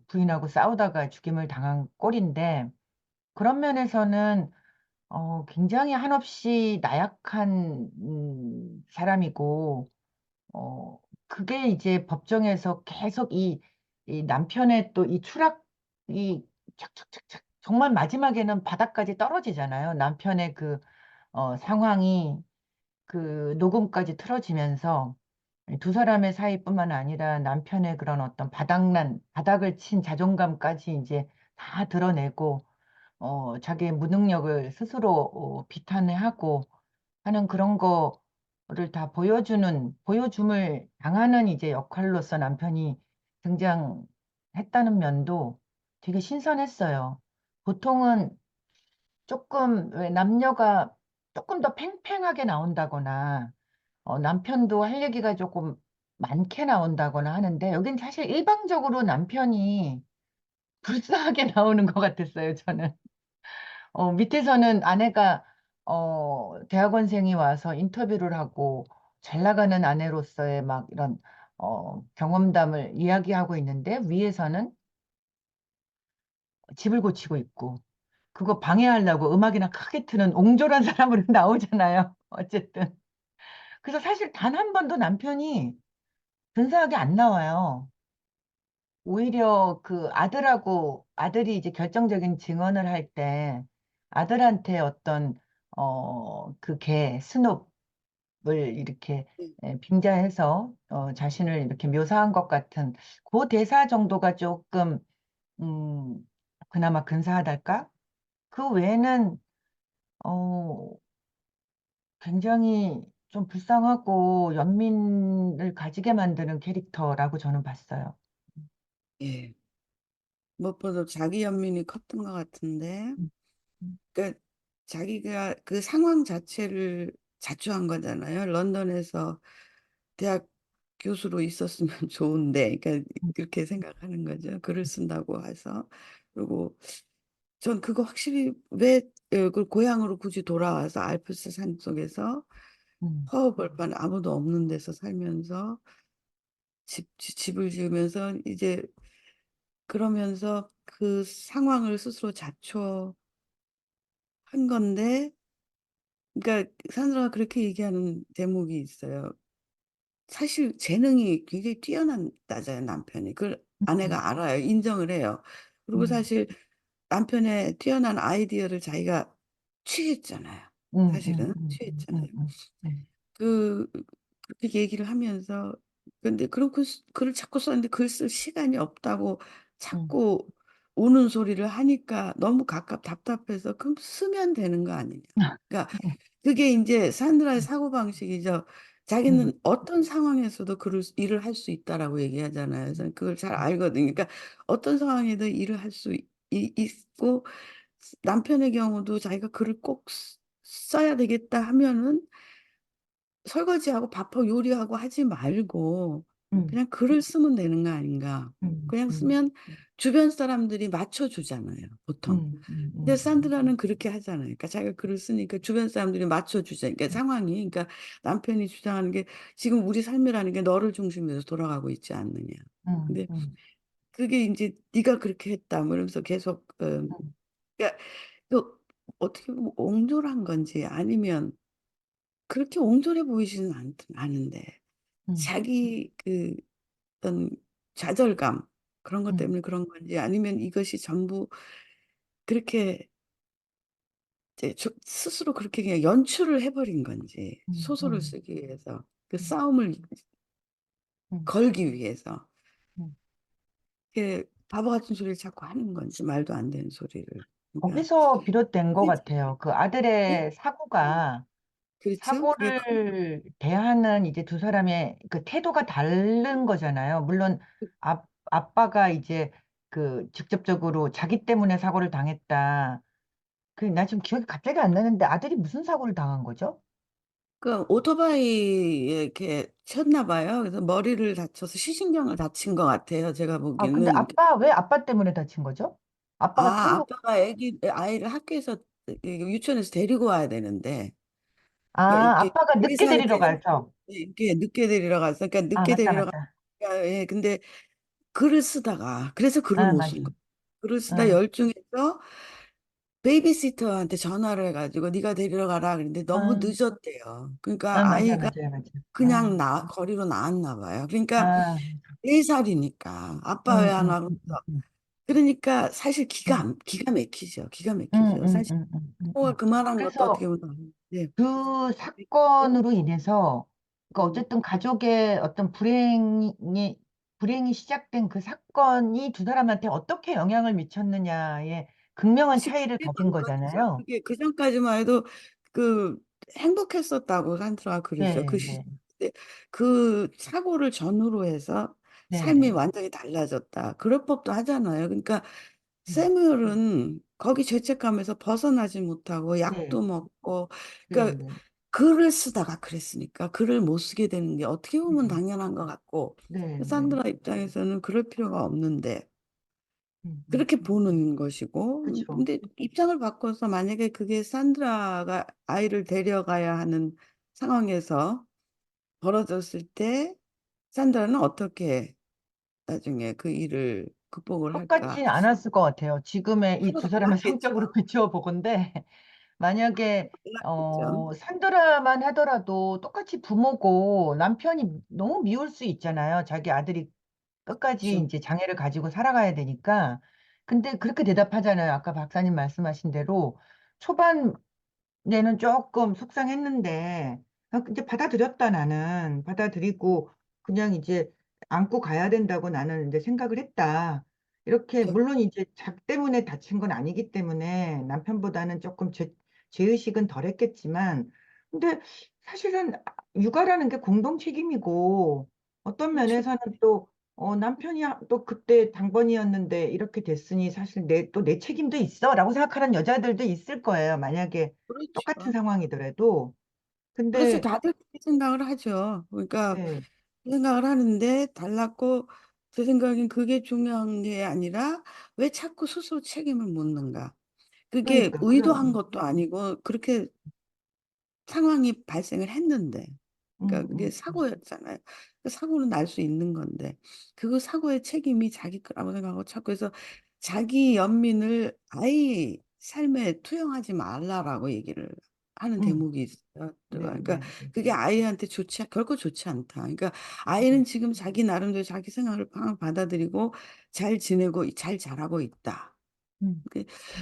부인하고 싸우다가 죽임을 당한 꼴인데, 그런 면에서는 굉장히 한없이 나약한 사람이고, 어, 그게 이제 법정에서 계속 이 남편의 또 이 추락이 착착착착 정말 마지막에는 바닥까지 떨어지잖아요. 남편의 상황이 그 녹음까지 틀어지면서 두 사람의 사이뿐만 아니라 남편의 그런 어떤 바닥을 친 자존감까지 이제 다 드러내고, 자기의 무능력을 스스로 비탄하고 하는 그런 거를 다 보여줌을 당하는 이제 역할로서 남편이 등장했다는 면도 되게 신선했어요. 보통은 조금 왜 남녀가 조금 더 팽팽하게 나온다거나, 남편도 할 얘기가 조금 많게 나온다거나 하는데, 여긴 사실 일방적으로 남편이 불쌍하게 나오는 것 같았어요, 저는. 밑에서는 아내가 대학원생이 와서 인터뷰를 하고 잘 나가는 아내로서의 막 이런 경험담을 이야기하고 있는데, 위에서는 집을 고치고 있고, 그거 방해하려고 음악이나 크게 트는 옹졸한 사람으로 나오잖아요. 어쨌든. 그래서 사실 단 한 번도 남편이 근사하게 안 나와요. 오히려 아들이 이제 결정적인 증언을 할 때 아들한테 어떤 스눕을 이렇게 네. 빙자해서 자신을 이렇게 묘사한 것 같은 그 대사 정도가 조금 음, 그나마 근사하달까? 그 외에는 어, 굉장히 좀 불쌍하고 연민을 가지게 만드는 캐릭터라고 저는 봤어요. 예. 무엇보다 자기 연민이 컸던 것 같은데, 음, 음, 그러니까 자기가 그 상황 자체를 자초한 거잖아요. 런던에서 대학 교수로 있었으면 좋은데, 그러니까 음, 그렇게 생각하는 거죠. 글을 쓴다고 해서. 그리고 전 그거 확실히 왜 그 고향으로 굳이 돌아와서 알프스 산 속에서 음, 허허벌판 아무도 없는 데서 살면서 집을 지으면서 이제 그러면서 그 상황을 스스로 자초한 건데, 그러니까 산드라가 그렇게 얘기하는 대목이 있어요. 사실 재능이 굉장히 뛰어난다잖아요, 남편이. 그걸 음, 아내가 알아요. 인정을 해요. 그리고 음, 사실 남편의 뛰어난 아이디어를 자기가 취했잖아요. 사실은 취했잖아요. 음, 그 그렇게 얘기를 하면서 근데 그런 글을 자꾸 썼는데 글 쓸 시간이 없다고 음, 자꾸 우는 소리를 하니까 너무 답답해서 그럼 쓰면 되는 거 아니냐. 그러니까 그게 이제 산드라의 사고방식이죠. 음, 자기는 어떤 상황에서도 일을 할 수 있다라고 얘기하잖아요. 그래서 그걸 잘 알거든요. 그러니까 어떤 상황에도 일을 할 수 있고 남편의 경우도 자기가 글을 꼭 써야 되겠다 하면은 설거지하고 밥하고 요리하고 하지 말고 음, 그냥 글을 쓰면 되는 거 아닌가. 음, 그냥 음, 쓰면 주변 사람들이 맞춰주잖아요, 보통. 근데 산드라는 그렇게 하잖아요. 그러니까 자기가 글을 쓰니까 주변 사람들이 맞춰주잖아요. 그러니까 상황이, 그러니까 남편이 주장하는 게 지금 우리 삶이라는 게 너를 중심으로 돌아가고 있지 않느냐. 근데 음, 그게 이제 네가 그렇게 했다, 뭐 이러면서 계속, 그러니까 그 어떻게 보면 옹졸한 건지 아니면 그렇게 옹졸해 보이지는 않은데 음, 자기 어떤 좌절감 그런 것 음, 때문에 그런 건지 아니면 이것이 전부 그렇게 이제 스스로 그렇게 그냥 연출을 해버린 건지 음, 소설을 음, 쓰기 위해서 그 음, 싸움을 음, 걸기 위해서 음. 그 바보 같은 소리를 자꾸 하는 건지 말도 안 되는 소리를 그러니까 거기서 비롯된 것 그게 같아요. 그 네? 아들의 음, 그렇죠? 사고를 대하는 이제 두 사람의 그 태도가 다른 거잖아요. 물론 아빠가 이제 직접적으로 자기 때문에 사고를 당했다. 나 지금 기억이 갑자기 안 나는데 아들이 무슨 사고를 당한 거죠? 그 오토바이에 이렇게 쳤나 봐요. 그래서 머리를 다쳐서 시신경을 다친 것 같아요. 제가 아, 근데 보기에는. 아빠, 왜 아빠 때문에 다친 거죠? 아빠가 탄거, 아빠가 아이를 학교에서 유치원에서 데리고 와야 되는데, 그러니까 아, 이렇게 아빠가 늦게 의사한테 데리러 가죠? 이렇게 늦게 데리러 갔어. 그러니까 아, 늦게 맞다, 데리러 맞다. 가니까, 예, 근데 글을 쓰다가, 그래서 글을 아, 못 맞아. 쓴 거예요. 글을 쓰다 아, 열중해서 베이비시터한테 전화를 해가지고 네가 데리러 가라 그랬는데 너무 아, 늦었대요. 그러니까 아, 맞아, 아이가 맞아요, 맞아. 그냥 거리로 나왔나 봐요. 그러니까 아, 4살이니까 아빠 왜 안 하고 있어? 음, 그러니까 사실 음, 기가 막히죠. 기가 막히죠. 사실 부모가 그만한 것도 어떻게 그래서 보면 네, 그 사건으로 인해서, 그러니까 음, 어쨌든 가족의 어떤 불행이 시작된 그 사건이 두 사람한테 어떻게 영향을 미쳤느냐의 극명한 사실 차이를 그게 가진 관건이죠. 거잖아요. 그게 그 전까지만 해도 그 행복했었다고 산드라가 그러죠. 네, 그 네, 시대 그 사고를 전후로 해서 네, 삶이 네, 완전히 달라졌다. 그럴 법도 하잖아요. 그러니까 음, 세뮤얼은 거기 죄책감에서 벗어나지 못하고 네, 약도 먹고 네, 그러니까 네, 글을 쓰다가 그랬으니까 글을 못 쓰게 되는 게 어떻게 보면 네, 당연한 것 같고 네, 네, 산드라 입장에서는 그럴 필요가 없는데 음, 음. 그렇게 보는 것이고 그쵸. 근데 입장을 바꿔서 만약에 그게 산드라가 아이를 데려가야 하는 상황에서 벌어졌을 때 산드라는 어떻게 나중에 그 일을 극복을 할까? 똑같지 않았을 것 같아요. 지금의 이 두 서로 사람의 달랐겠죠. 성격으로 비추어 보건데, 만약에 달랐겠죠. 산드라만 하더라도 똑같이 부모고 남편이 너무 미울 수 있잖아요. 자기 아들이 끝까지 그렇죠. 이제 장애를 가지고 살아가야 되니까. 근데 그렇게 대답하잖아요. 아까 박사님 말씀하신 대로 초반 얘는 조금 속상했는데 이제 받아들였다 나는 받아들이고 그냥 이제 안고 가야 된다고 나는 이제 생각을 했다. 이렇게 그렇죠. 물론 이제 작 때문에 다친 건 아니기 때문에 남편보다는 조금 죄의식은 덜했겠지만 근데 사실은 육아라는 게 공동 책임이고 어떤 그렇죠. 면에서는 또 남편이 또 그때 당번이었는데 이렇게 됐으니 사실 또 내 책임도 있어라고 생각하는 여자들도 있을 거예요. 만약에 똑같은 그렇죠. 상황이더라도. 그래서 근데, 다들 그렇게 생각을 하죠. 그러니까 네, 그 생각을 하는데 달랐고 제 생각엔 그게 중요한 게 아니라 왜 자꾸 스스로 책임을 묻는가? 그게 그러니까, 의도한 것도 아니고 그렇게 상황이 발생을 했는데 그러니까 음, 그게 음, 사고였잖아요. 그 사고는 날 수 있는 건데 그 사고의 책임이 자기 거라고 생각하고 자꾸 해서 자기 연민을 아이 삶에 투영하지 말라라고 얘기를 하는 대목이 있어요. 네, 그러니까 네, 네, 그게 아이한테 결코 좋지 않다. 그러니까 아이는 지금 자기 나름대로 자기 생각을 받아들이고 잘 지내고 잘 자라고 있다. 음,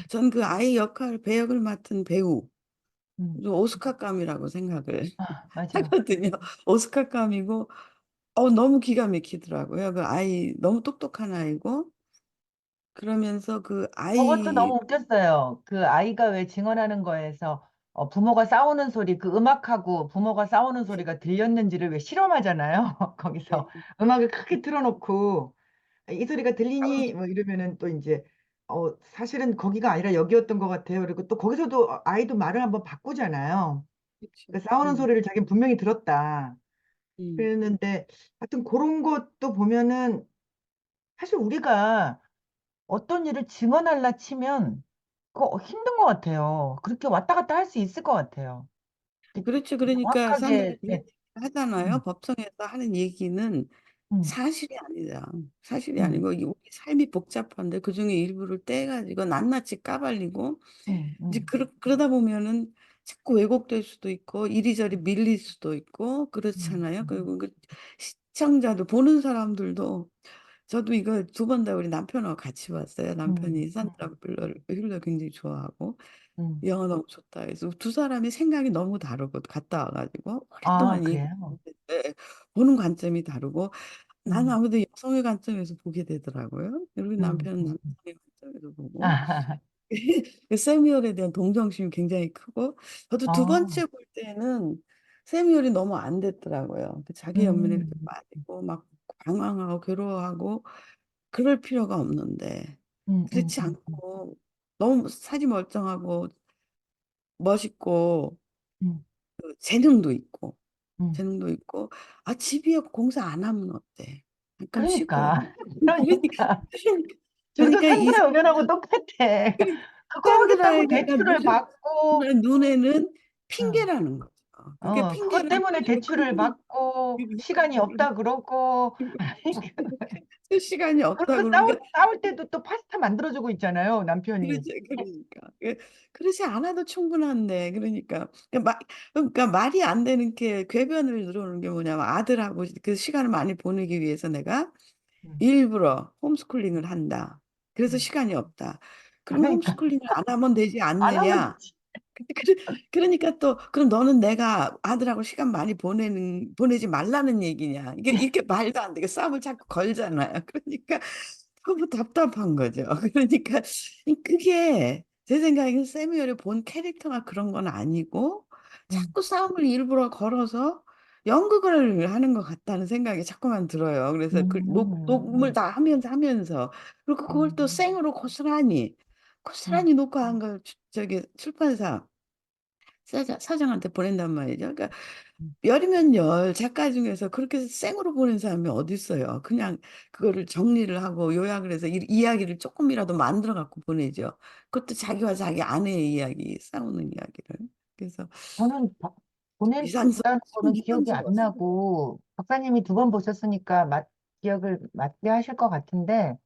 전 그 아이 배역을 맡은 배우 음. 오스카감이라고 생각을 아, 맞아요. 하거든요. 오스카감이고 너무 기가 막히더라고요. 그 아이 너무 똑똑한 아이고 그러면서 그 그것도 아이 너무 웃겼어요. 그 아이가 왜 증언하는 거에서 부모가 싸우는 소리, 그 음악하고 부모가 싸우는 소리가 들렸는지를 왜 실험하잖아요. 네, 거기서 음악을 크게 틀어놓고 이 소리가 들리니? 뭐 이러면은 또 이제 사실은 거기가 아니라 여기였던 것 같아요. 그리고 또 거기서도 아이도 말을 한번 바꾸잖아요. 그렇죠. 그 싸우는 소리를 자기는 분명히 들었다. 음. 그랬는데 하여튼 그런 것도 보면은 사실 우리가 어떤 일을 증언할라 치면 그거 힘든 것 같아요. 그렇게 왔다 갔다 할 수 있을 것 같아요. 그렇죠. 그러니까 사람들이 정확하게, 그런 네. 얘기 하잖아요. 음, 법정에서 하는 얘기는 음, 사실이 아니다. 사실이 음, 아니고 우리 삶이 복잡한데 그중에 일부를 떼가지고 낱낱이 까발리고 이제 음, 그러다 보면은 자꾸 왜곡될 수도 있고 이리저리 음, 밀릴 수도 있고 음, 그렇잖아요. 그리고 그 시청자들 보는 사람들도 저도 이거 두 번 다 우리 남편하고 같이 봤어요. 음, 남편이 산드라 힐러 굉장히 좋아하고 음. 영화 너무 좋다 해서 두 사람이 생각이 너무 다르고 갔다 와가지고 아, 오랫동안 그래요? 얘기했는데 보는 관점이 다르고 나는 음, 아무래도 여성의 관점에서 보게 되더라고요. 우리 남편은 음. 남성의 관점에서 보고 아, 그 세미얼에 대한 동정심이 굉장히 크고 저도 두 어, 번째 볼 때는 세미얼이 너무 안 됐더라고요. 그 자기 연민에 그렇게 음, 빠지고 막 방황하고 괴로워하고 그럴 필요가 없는데 음, 음, 그렇지 음, 음, 않고 너무 사지 멀쩡하고 멋있고 음. 그 재능도 있고, 음. 재능도 있고, 아, 집이 공사 안 하면 어때? 잠깐 쉬고. 그러니까, 그러니까, 그러니까. 저도 그러니까 이 산드라 의견하고 똑같아. 그거 하겠다고 샌드라에게가 대출을 받고, 눈에는 응. 핑계라는 거죠. 그게 그것 핑계라는 때문에 거죠. 대출을 받고, 시간이 없다 그러고, 아니, 쓸 시간이 없다 그리고 그러니까 싸울 때도 또 파스타 만들어주고 있잖아요, 남편이. 그러지 그러니까 그러지 않아도 충분한데 그러니까 말이 안 되는 게 궤변을 들어오는 게 뭐냐면 아들하고 그 시간을 많이 보내기 위해서 내가 음, 일부러 홈스쿨링을 한다. 그래서 음. 시간이 없다. 그럼 그러니까, 홈스쿨링을 안 하면 되지 안 하면 않느냐? 되지. 그러니까 또 그럼 너는 내가 아들하고 시간 많이 보내지 말라는 얘기냐? 이게 이렇게 말도 안 되게 싸움을 자꾸 걸잖아요. 그러니까 너무 답답한 거죠. 그러니까 그게 제 생각에는 세미얼이 본 캐릭터가 그런 건 아니고 음, 자꾸 싸움을 일부러 걸어서 연극을 하는 것 같다는 생각이 자꾸만 들어요. 그래서 그 녹음을 음, 다 하면서 그리고 그걸 또 음, 생으로 음, 고스란히 놓고 한 걸 저기 출판사 사장한테 보낸단 말이죠. 그러니까 음, 열이면 열 작가 중에서 그렇게 생으로 보낸 사람이 어디 있어요. 그냥 그거를 정리를 하고 요약을 해서 이야기를 조금이라도 만들어 갖고 보내죠. 그것도 자기와 자기 아내의 이야기, 싸우는 이야기를. 그래서 저는 미산스러워, 보냈다는 거는 기억이 안 미산스러웠어요. 나고, 박사님이 두 번 보셨으니까 기억을 맞게 하실 것 같은데,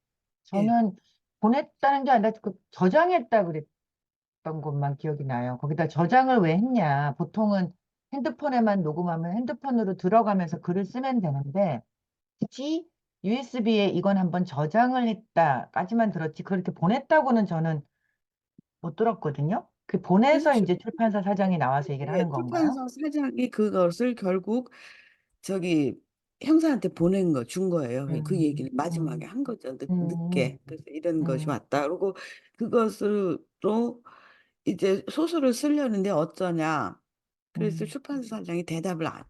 예, 저는 보냈다는 게 아니라 그 저장했다 그랬던 것만 기억이 나요. 거기다 저장을 왜 했냐. 보통은 핸드폰에만 녹음하면 핸드폰으로 들어가면서 글을 쓰면 되는데, 굳이 USB에 이건 한번 저장을 했다까지만 들었지, 그렇게 보냈다고는 저는 못 들었거든요. 그 보내서 그렇죠. 이제 출판사 사장이 나와서 얘기를 예, 하는 건가요? 출판사 사장이 그것을 결국 저기 형사한테 준 거예요. 그 음, 얘기를 마지막에 음, 한 거죠. 음, 늦게. 그래서 이런 것이 음, 왔다. 그리고 그것으로 이제 소설을 쓰려는데 어쩌냐. 그래서 음, 출판사 사장이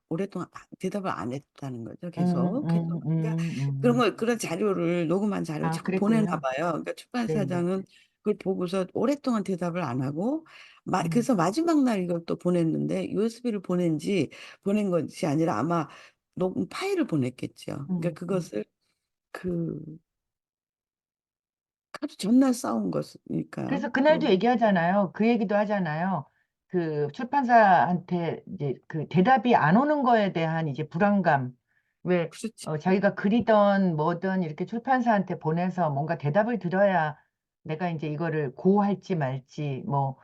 오랫동안 대답을 안 했다는 거죠. 음, 계속. 그러니까 그런 자료를, 녹음한 자료를 아, 자꾸 보내나 그랬군요. 봐요. 그러니까 출판사 네네. 사장은 그걸 보고서 오랫동안 대답을 안 하고, 음, 그래서 마지막 날 이걸 또 보냈는데, USB를 보낸 것이 아니라 아마 녹음 파일을 보냈겠죠. 그러니까 음, 음. 그것을 그, 하루 전날 싸운 것이니까, 그래서 그날도 얘기하잖아요. 그 얘기도 하잖아요. 그 출판사한테 이제 그 대답이 안 오는 거에 대한 이제 불안감. 왜 그렇지. 자기가 그리던 뭐든 이렇게 출판사한테 보내서 뭔가 대답을 들어야 내가 이제 이거를 고할지 말지 뭐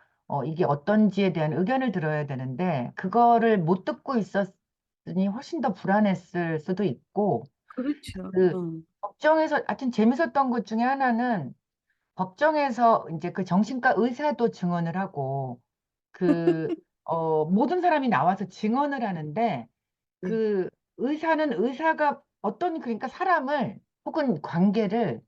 이게 어떤지에 대한 의견을 들어야 되는데 그거를 못 듣고 있었으니 훨씬 더 불안했을 수도 있고 그렇죠. 그 법정에서 하여튼 재밌었던 것 중에 하나는 법정에서 이제 그 정신과 의사도 증언을 하고 그 모든 사람이 나와서 증언을 하는데 예, 그 의사는 의사가 그러니까 사람을 혹은 관계를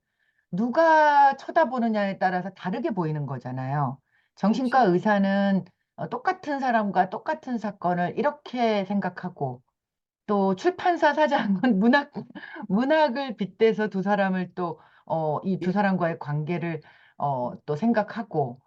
누가 쳐다보느냐에 따라서 다르게 보이는 거잖아요. 정신과 그렇죠. 의사는 똑같은 사람과 똑같은 사건을 이렇게 생각하고 또 출판사 사장은 문학을 빗대서 두 사람을 또, 이 두 예, 사람과의 관계를, 또 생각하고,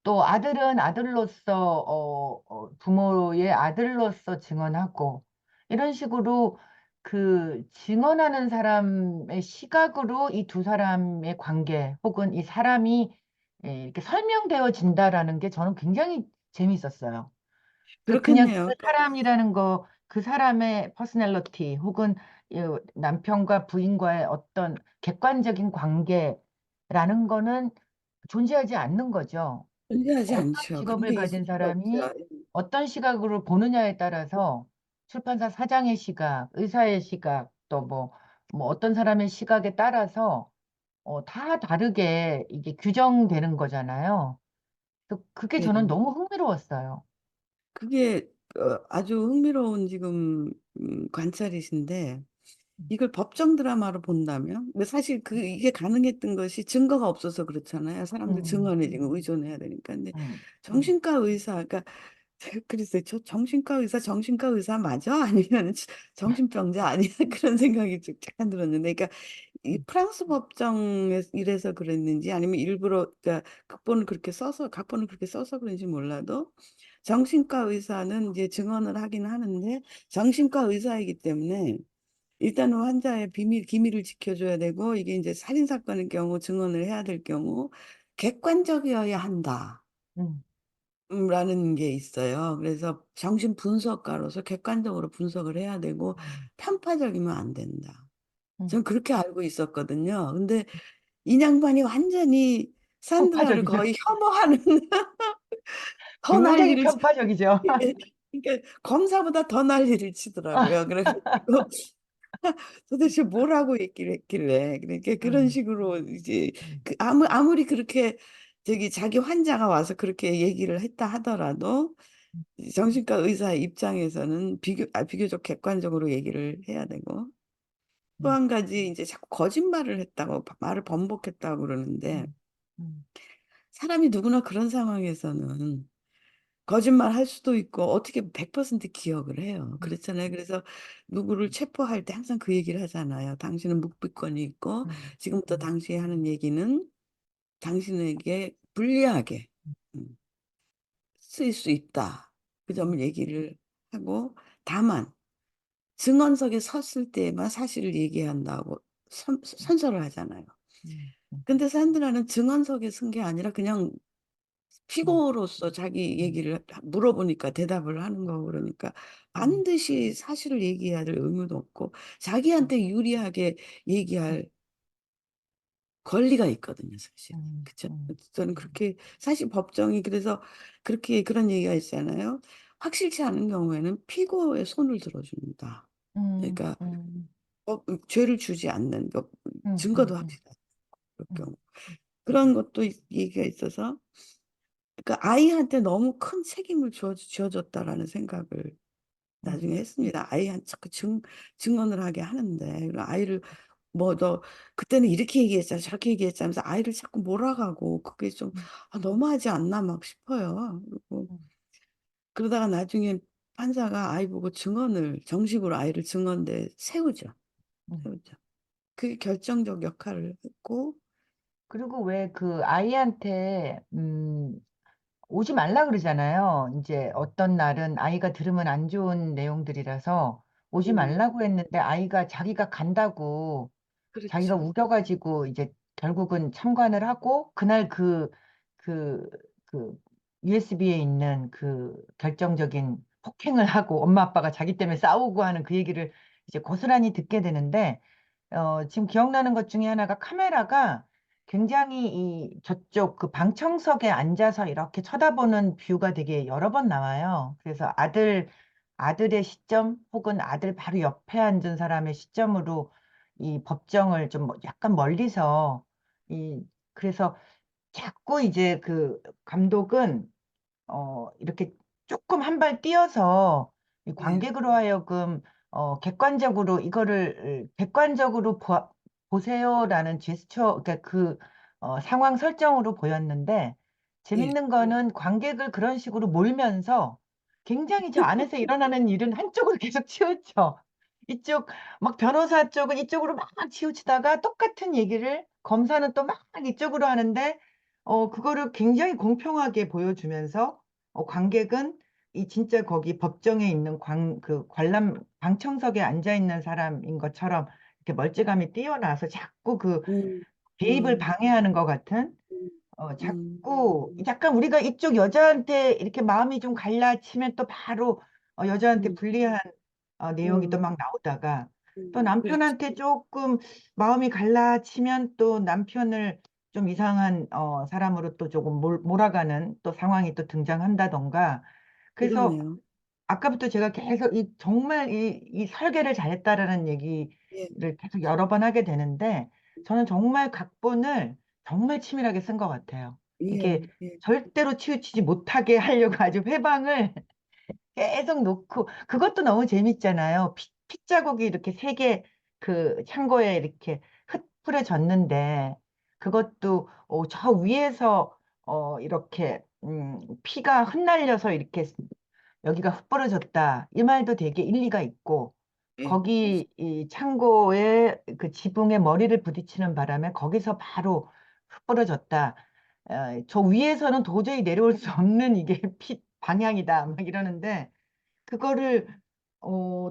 또 아들은 아들로서, 부모의 아들로서 증언하고, 이런 식으로 그 증언하는 사람의 시각으로 이 두 사람의 관계, 혹은 이 사람이 이렇게 설명되어진다라는 게 저는 굉장히 재밌었어요. 그냥 그렇겠네요. 그 그러니까 사람이라는 거, 그 사람의 퍼스널리티 혹은 이 남편과 부인과의 어떤 객관적인 관계라는 거는 존재하지 않는 거죠. 존재하지 어떤 않죠. 그런 직업을 게 있을 가진 수가 사람이 없죠. 어떤 시각으로 보느냐에 따라서 출판사 사장의 시각, 의사의 시각, 또 뭐 어떤 사람의 시각에 따라서 다 다르게 이게 규정되는 거잖아요. 그게 예. 저는 너무 흥미로웠어요. 그게 아주 흥미로운 지금 관찰이신데 이걸 법정 드라마로 본다면 근데 사실 이게 가능했던 것이 증거가 없어서 그렇잖아요. 사람들 음, 증언에 지금 의존해야 되니까. 근데 음. 정신과 의사, 그러니까 그랬어요. 저 정신과 의사 맞아? 아니면 정신병자 아니야? 그런 생각이 좀 잠깐 들었는데, 그러니까 이 프랑스 법정에 이래서 그랬는지 아니면 일부러 그러니까 각본을 그렇게 써서 그런지 몰라도 정신과 의사는 이제 증언을 하긴 하는데 정신과 의사이기 때문에 일단은 환자의 기밀을 지켜줘야 되고 이게 이제 살인 사건의 경우 증언을 해야 될 경우 객관적이어야 한다. 음, 라는 게 있어요. 그래서 정신 분석가로서 객관적으로 분석을 해야 되고 음, 편파적이면 안 된다. 음. 저는 그렇게 알고 있었거든요. 근데 이 양반이 완전히 산드라를 편파적이죠. 거의 혐오하는 더 굉장히 난리를 편파적이죠. 그러니까 검사보다 더 난리를 치더라고요. 그래가지고 도대체 뭐라고 얘기를 했길래 그러니까 그런 음, 식으로 이제 음, 그 아무리 그렇게 저기 자기 환자가 와서 그렇게 얘기를 했다 하더라도 정신과 의사 입장에서는 비교적 객관적으로 얘기를 해야 되고 또 음, 한 가지 이제 자꾸 거짓말을 했다고 말을 번복했다고 그러는데 음, 음, 사람이 누구나 그런 상황에서는 거짓말 할 수도 있고 어떻게 100% 기억을 해요. 음, 그렇잖아요. 그래서 누구를 체포할 때 항상 그 얘기를 하잖아요. 당신은 묵비권이 있고 음, 지금부터 음, 당신이 하는 얘기는 당신에게 불리하게 음, 쓰일 수 있다. 그 점을 얘기를 하고 다만 증언석에 섰을 때만 사실을 얘기한다고 선서를 하잖아요. 음, 음, 근데 산드라는 증언석에 쓴 게 아니라 그냥 음, 피고로서 자기 음, 얘기를 물어보니까 대답을 하는 거고 그러니까 음, 반드시 사실을 얘기해야 될 의무도 없고 음, 자기한테 유리하게 얘기할 권리가 있거든요, 사실. 음, 그쵸? 음, 저는 그렇게 사실 법정이 그래서 그렇게 그런 얘기가 있잖아요. 확실치 않은 경우에는 피고의 손을 들어줍니다. 음, 그러니까 음, 죄를 주지 않는 거, 음, 증거도 음, 음, 확실히 그 음, 경우 그런 것도 얘기가 있어서 그러니까 아이한테 너무 큰 책임을 쥐어줬다라는 생각을 음, 나중에 했습니다. 아이한테 자꾸 증언을 하게 하는데 그리고 아이를 뭐 너 그때는 이렇게 얘기했잖아 저렇게 얘기했잖아 하면서 아이를 자꾸 몰아가고 그게 좀 음, 너무하지 않나 막 싶어요. 그리고 음, 그러다가 나중에 판사가 아이 보고 증언을 정식으로 아이를 증언대 세우죠. 음. 세우죠. 그게 결정적 역할을 했고 그리고 왜 그 아이한테 오지 말라 그러잖아요. 이제 어떤 날은 아이가 들으면 안 좋은 내용들이라서 오지 음, 말라고 했는데 아이가 자기가 간다고 자기가 그렇죠. 우겨가지고 이제 결국은 참관을 하고 그날 그, 그 USB에 있는 그 결정적인 폭행을 하고 엄마 아빠가 자기 때문에 싸우고 하는 그 얘기를 이제 고스란히 듣게 되는데 지금 기억나는 것 중에 하나가 카메라가 굉장히 이 저쪽 그 방청석에 앉아서 이렇게 쳐다보는 뷰가 되게 여러 번 나와요. 그래서 아들의 시점 혹은 아들 바로 옆에 앉은 사람의 시점으로 이 법정을 좀 약간 멀리서 그래서 자꾸 이제 그 감독은 이렇게 조금 한 발 뛰어서 이 네, 관객으로 하여금 객관적으로 이거를 객관적으로 보세요라는 제스처, 그러니까 상황 설정으로 보였는데 예, 재밌는 거는 관객을 그런 식으로 몰면서 굉장히 저 안에서 일어나는 일은 한쪽으로 계속 치우쳐. 이쪽 막 변호사 쪽은 이쪽으로 막 치우치다가 똑같은 얘기를 검사는 또 막 이쪽으로 하는데 그거를 굉장히 공평하게 보여주면서 관객은 이 진짜 거기 법정에 있는 그 관람 방청석에 앉아 있는 사람인 것처럼 이렇게 멀찌감이 뛰어나서 자꾸 그 음, 개입을 음, 방해하는 것 같은 음, 자꾸 약간 우리가 이쪽 여자한테 이렇게 마음이 좀 갈라치면 또 바로 여자한테 음, 불리한 내용이 또 음, 막 나오다가 또 그렇죠. 남편한테 조금 마음이 갈라치면 또 남편을 좀 이상한 사람으로 또 조금 몰아가는 또 상황이 또 등장한다던가 그래서 그러네요. 아까부터 제가 계속 정말 이 설계를 잘했다라는 예, 얘기를 계속 여러 번 하게 되는데 저는 정말 각본을 정말 치밀하게 쓴 것 같아요. 예, 이게 예, 절대로 치우치지 못하게 하려고 아주 회방을 계속 놓고 그것도 너무 재밌잖아요. 핏자국이 이렇게 세 개 그 창고에 이렇게 흩뿌려졌는데 그것도 저 위에서 이렇게 피가 흩날려서 이렇게 여기가 흩뿌러졌다. 이 말도 되게 일리가 있고, 예, 거기 이 창고에 그 지붕에 머리를 부딪히는 바람에 거기서 바로 흩뿌러졌다. 저 위에서는 도저히 내려올 수 없는 이게 방향이다 막 이러는데 그거를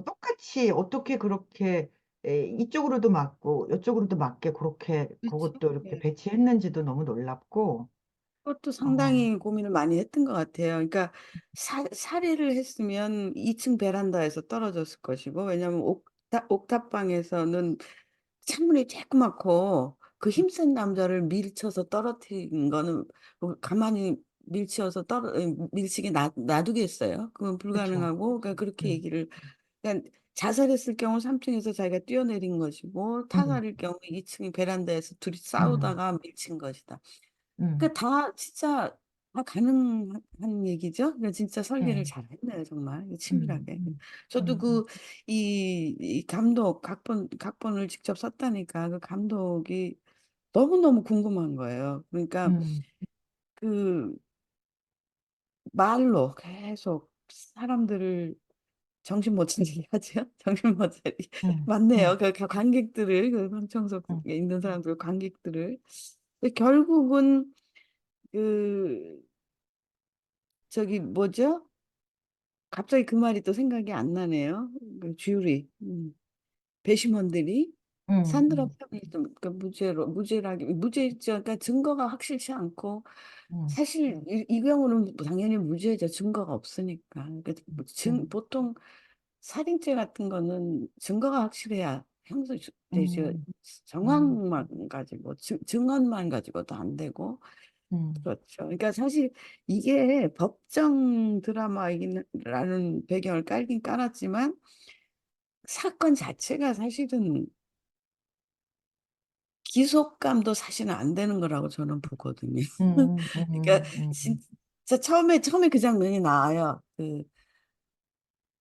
똑같이 어떻게 그렇게 이쪽으로도 맞고 이쪽으로도 맞게 그렇게 그렇죠? 그것도 이렇게 예. 배치했는지도 너무 놀랍고 그것도 어, 상당히 고민을 많이 했던 것 같아요. 그러니까 사례를 했으면 2층 베란다에서 떨어졌을 것이고, 왜냐하면 옥탑방에서는 창문이 조그맣고 그 힘센 남자를 밀쳐서 떨어뜨린 거는 뭐 가만히 밀치게 놔두겠어요. 그건 그렇죠. 불가능하고, 그러니까 그렇게 음, 얘기를, 그러니까 자살했을 경우 3층에서 자기가 뛰어내린 것이고, 음, 타살일 경우 2층 베란다에서 둘이 음, 싸우다가 밀친 것이다. 음, 그러니까 다 진짜 다 가능한 얘기죠. 그러니까 진짜 설계를 네. 잘했네요, 정말 음, 치밀하게. 음, 저도 음, 이 감독 각본을 직접 썼다니까 그 감독이 너무너무 궁금한 거예요. 그러니까 음, 그 말로 계속 사람들을 정신 못 차리게 하죠. 정신 못 차리게. 음, 맞네요. 음, 그 관객들을, 그 음, 방청석에 있는 사람들, 관객들을. 근데 결국은 그 저기 뭐죠? 갑자기 그 말이 또 생각이 안 나네요. 그 주리, 배심원들이 음, 산드라 음, 팜이 좀 그 무죄죠. 그러니까 증거가 확실치 않고 음, 사실 이 경우는 당연히 무죄죠. 증거가 없으니까. 그러니까 음, 보통 살인죄 같은 거는 증거가 확실해야 이제 음, 음, 정황만 가지고 증언만 가지고도 안 되고 음, 그렇죠. 그러니까 사실 이게 법정 드라마라는 배경을 깔긴 깔았지만 사건 자체가 사실은 기속감도 사실은 안 되는 거라고 저는 보거든요. 그러니까 진짜 처음에 그 장면이 나와요. 그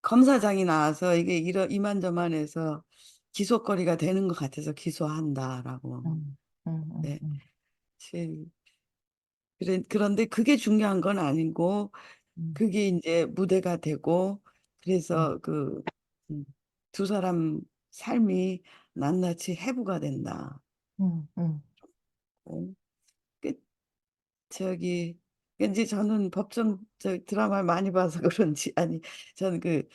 검사장이 나와서 이게 이만저만해서 기소거리가 되는 것 같아서 기소한다라고. 네. 사실 그런데 그게 중요한 건 아니고 음, 그게 이제 무대가 되고 음, 그래서 음, 두 사람 삶이 낱낱이 해부가 된다. 음. 어, 그 저기 이제 저는 법정 드라마를 많이 봐서 그런지 아니 저는 그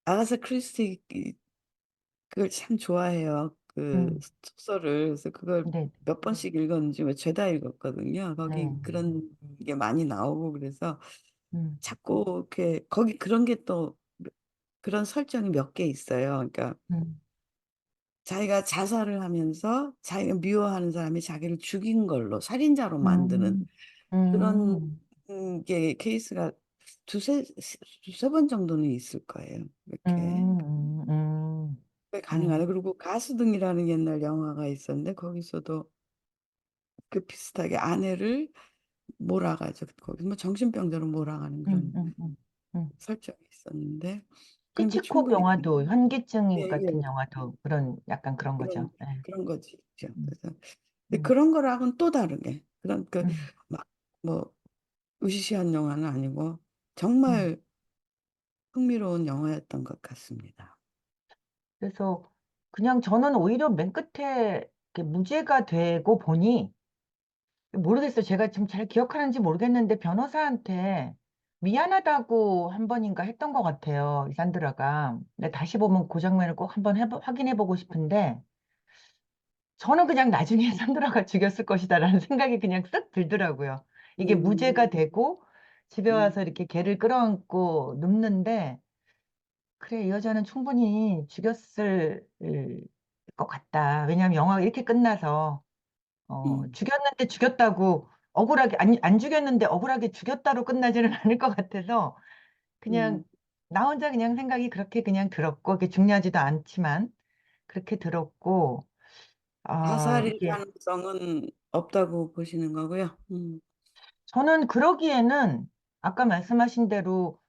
아가사 크리스티 그걸 참 좋아해요. 그 음, 소설을 그래서 그걸 네, 몇 번씩 읽었는지 뭐 죄다 읽었거든요. 거기 네, 그런 게 많이 나오고 그래서 음, 자꾸 이렇게 거기 그런 게 또 그런 설정이 몇 개 있어요. 그러니까 음, 자기가 자살을 하면서 자기가 미워하는 사람이 자기를 죽인 걸로 살인자로 만드는 음, 그런 음, 게 케이스가 두세 번 정도는 있을 거예요. 이렇게. 꽤 가능하다. 음, 그리고 가스등이라는 옛날 영화가 있었는데 거기서도 그 비슷하게 아내를 몰아가지고 거기 뭐 정신병자로 몰아가는 음, 그런 음, 음, 음. 설정이 있었는데 그런 게 히치콕 충분히 영화도 예, 현기증 같은 예, 영화도 그런 약간 그런 거죠. 그런 네. 그런 거지 있죠. 음, 그래서 근데 음, 그런 거랑은 또 다르게 그런 음, 막 뭐 으시시한 영화는 아니고 음. 정말 흥미로운 영화였던 것 같습니다. 그래서 그냥 저는 오히려 맨 끝에 이렇게 무죄가 되고 보니 모르겠어요. 제가 지금 잘 기억하는지 모르겠는데 변호사한테 미안하다고 한 번인가 했던 것 같아요. 이 산드라가. 근데 다시 보면 그 장면을 꼭 한번 확인해보고 싶은데 저는 그냥 나중에 산드라가 죽였을 것이다라는 생각이 그냥 쓱 들더라고요. 이게 무죄가 음, 되고 집에 음, 와서 이렇게 걔를 끌어안고 눕는데 그래, 이 여자는 충분히 죽였을 것 같다. 왜냐하면 영화가 이렇게 끝나서 음, 죽였는데 죽였다고 억울하게 안 죽였는데 억울하게 죽였다로 끝나지는 않을 것 같아서 그냥 음. 나 혼자 그냥 생각이 그렇게 그냥 들었고 그게 중요하지도 않지만 그렇게 들었고 아 자살일 이게 가능성은 없다고 보시는 거고요. 저는 그러기에는 아까 말씀하신 대로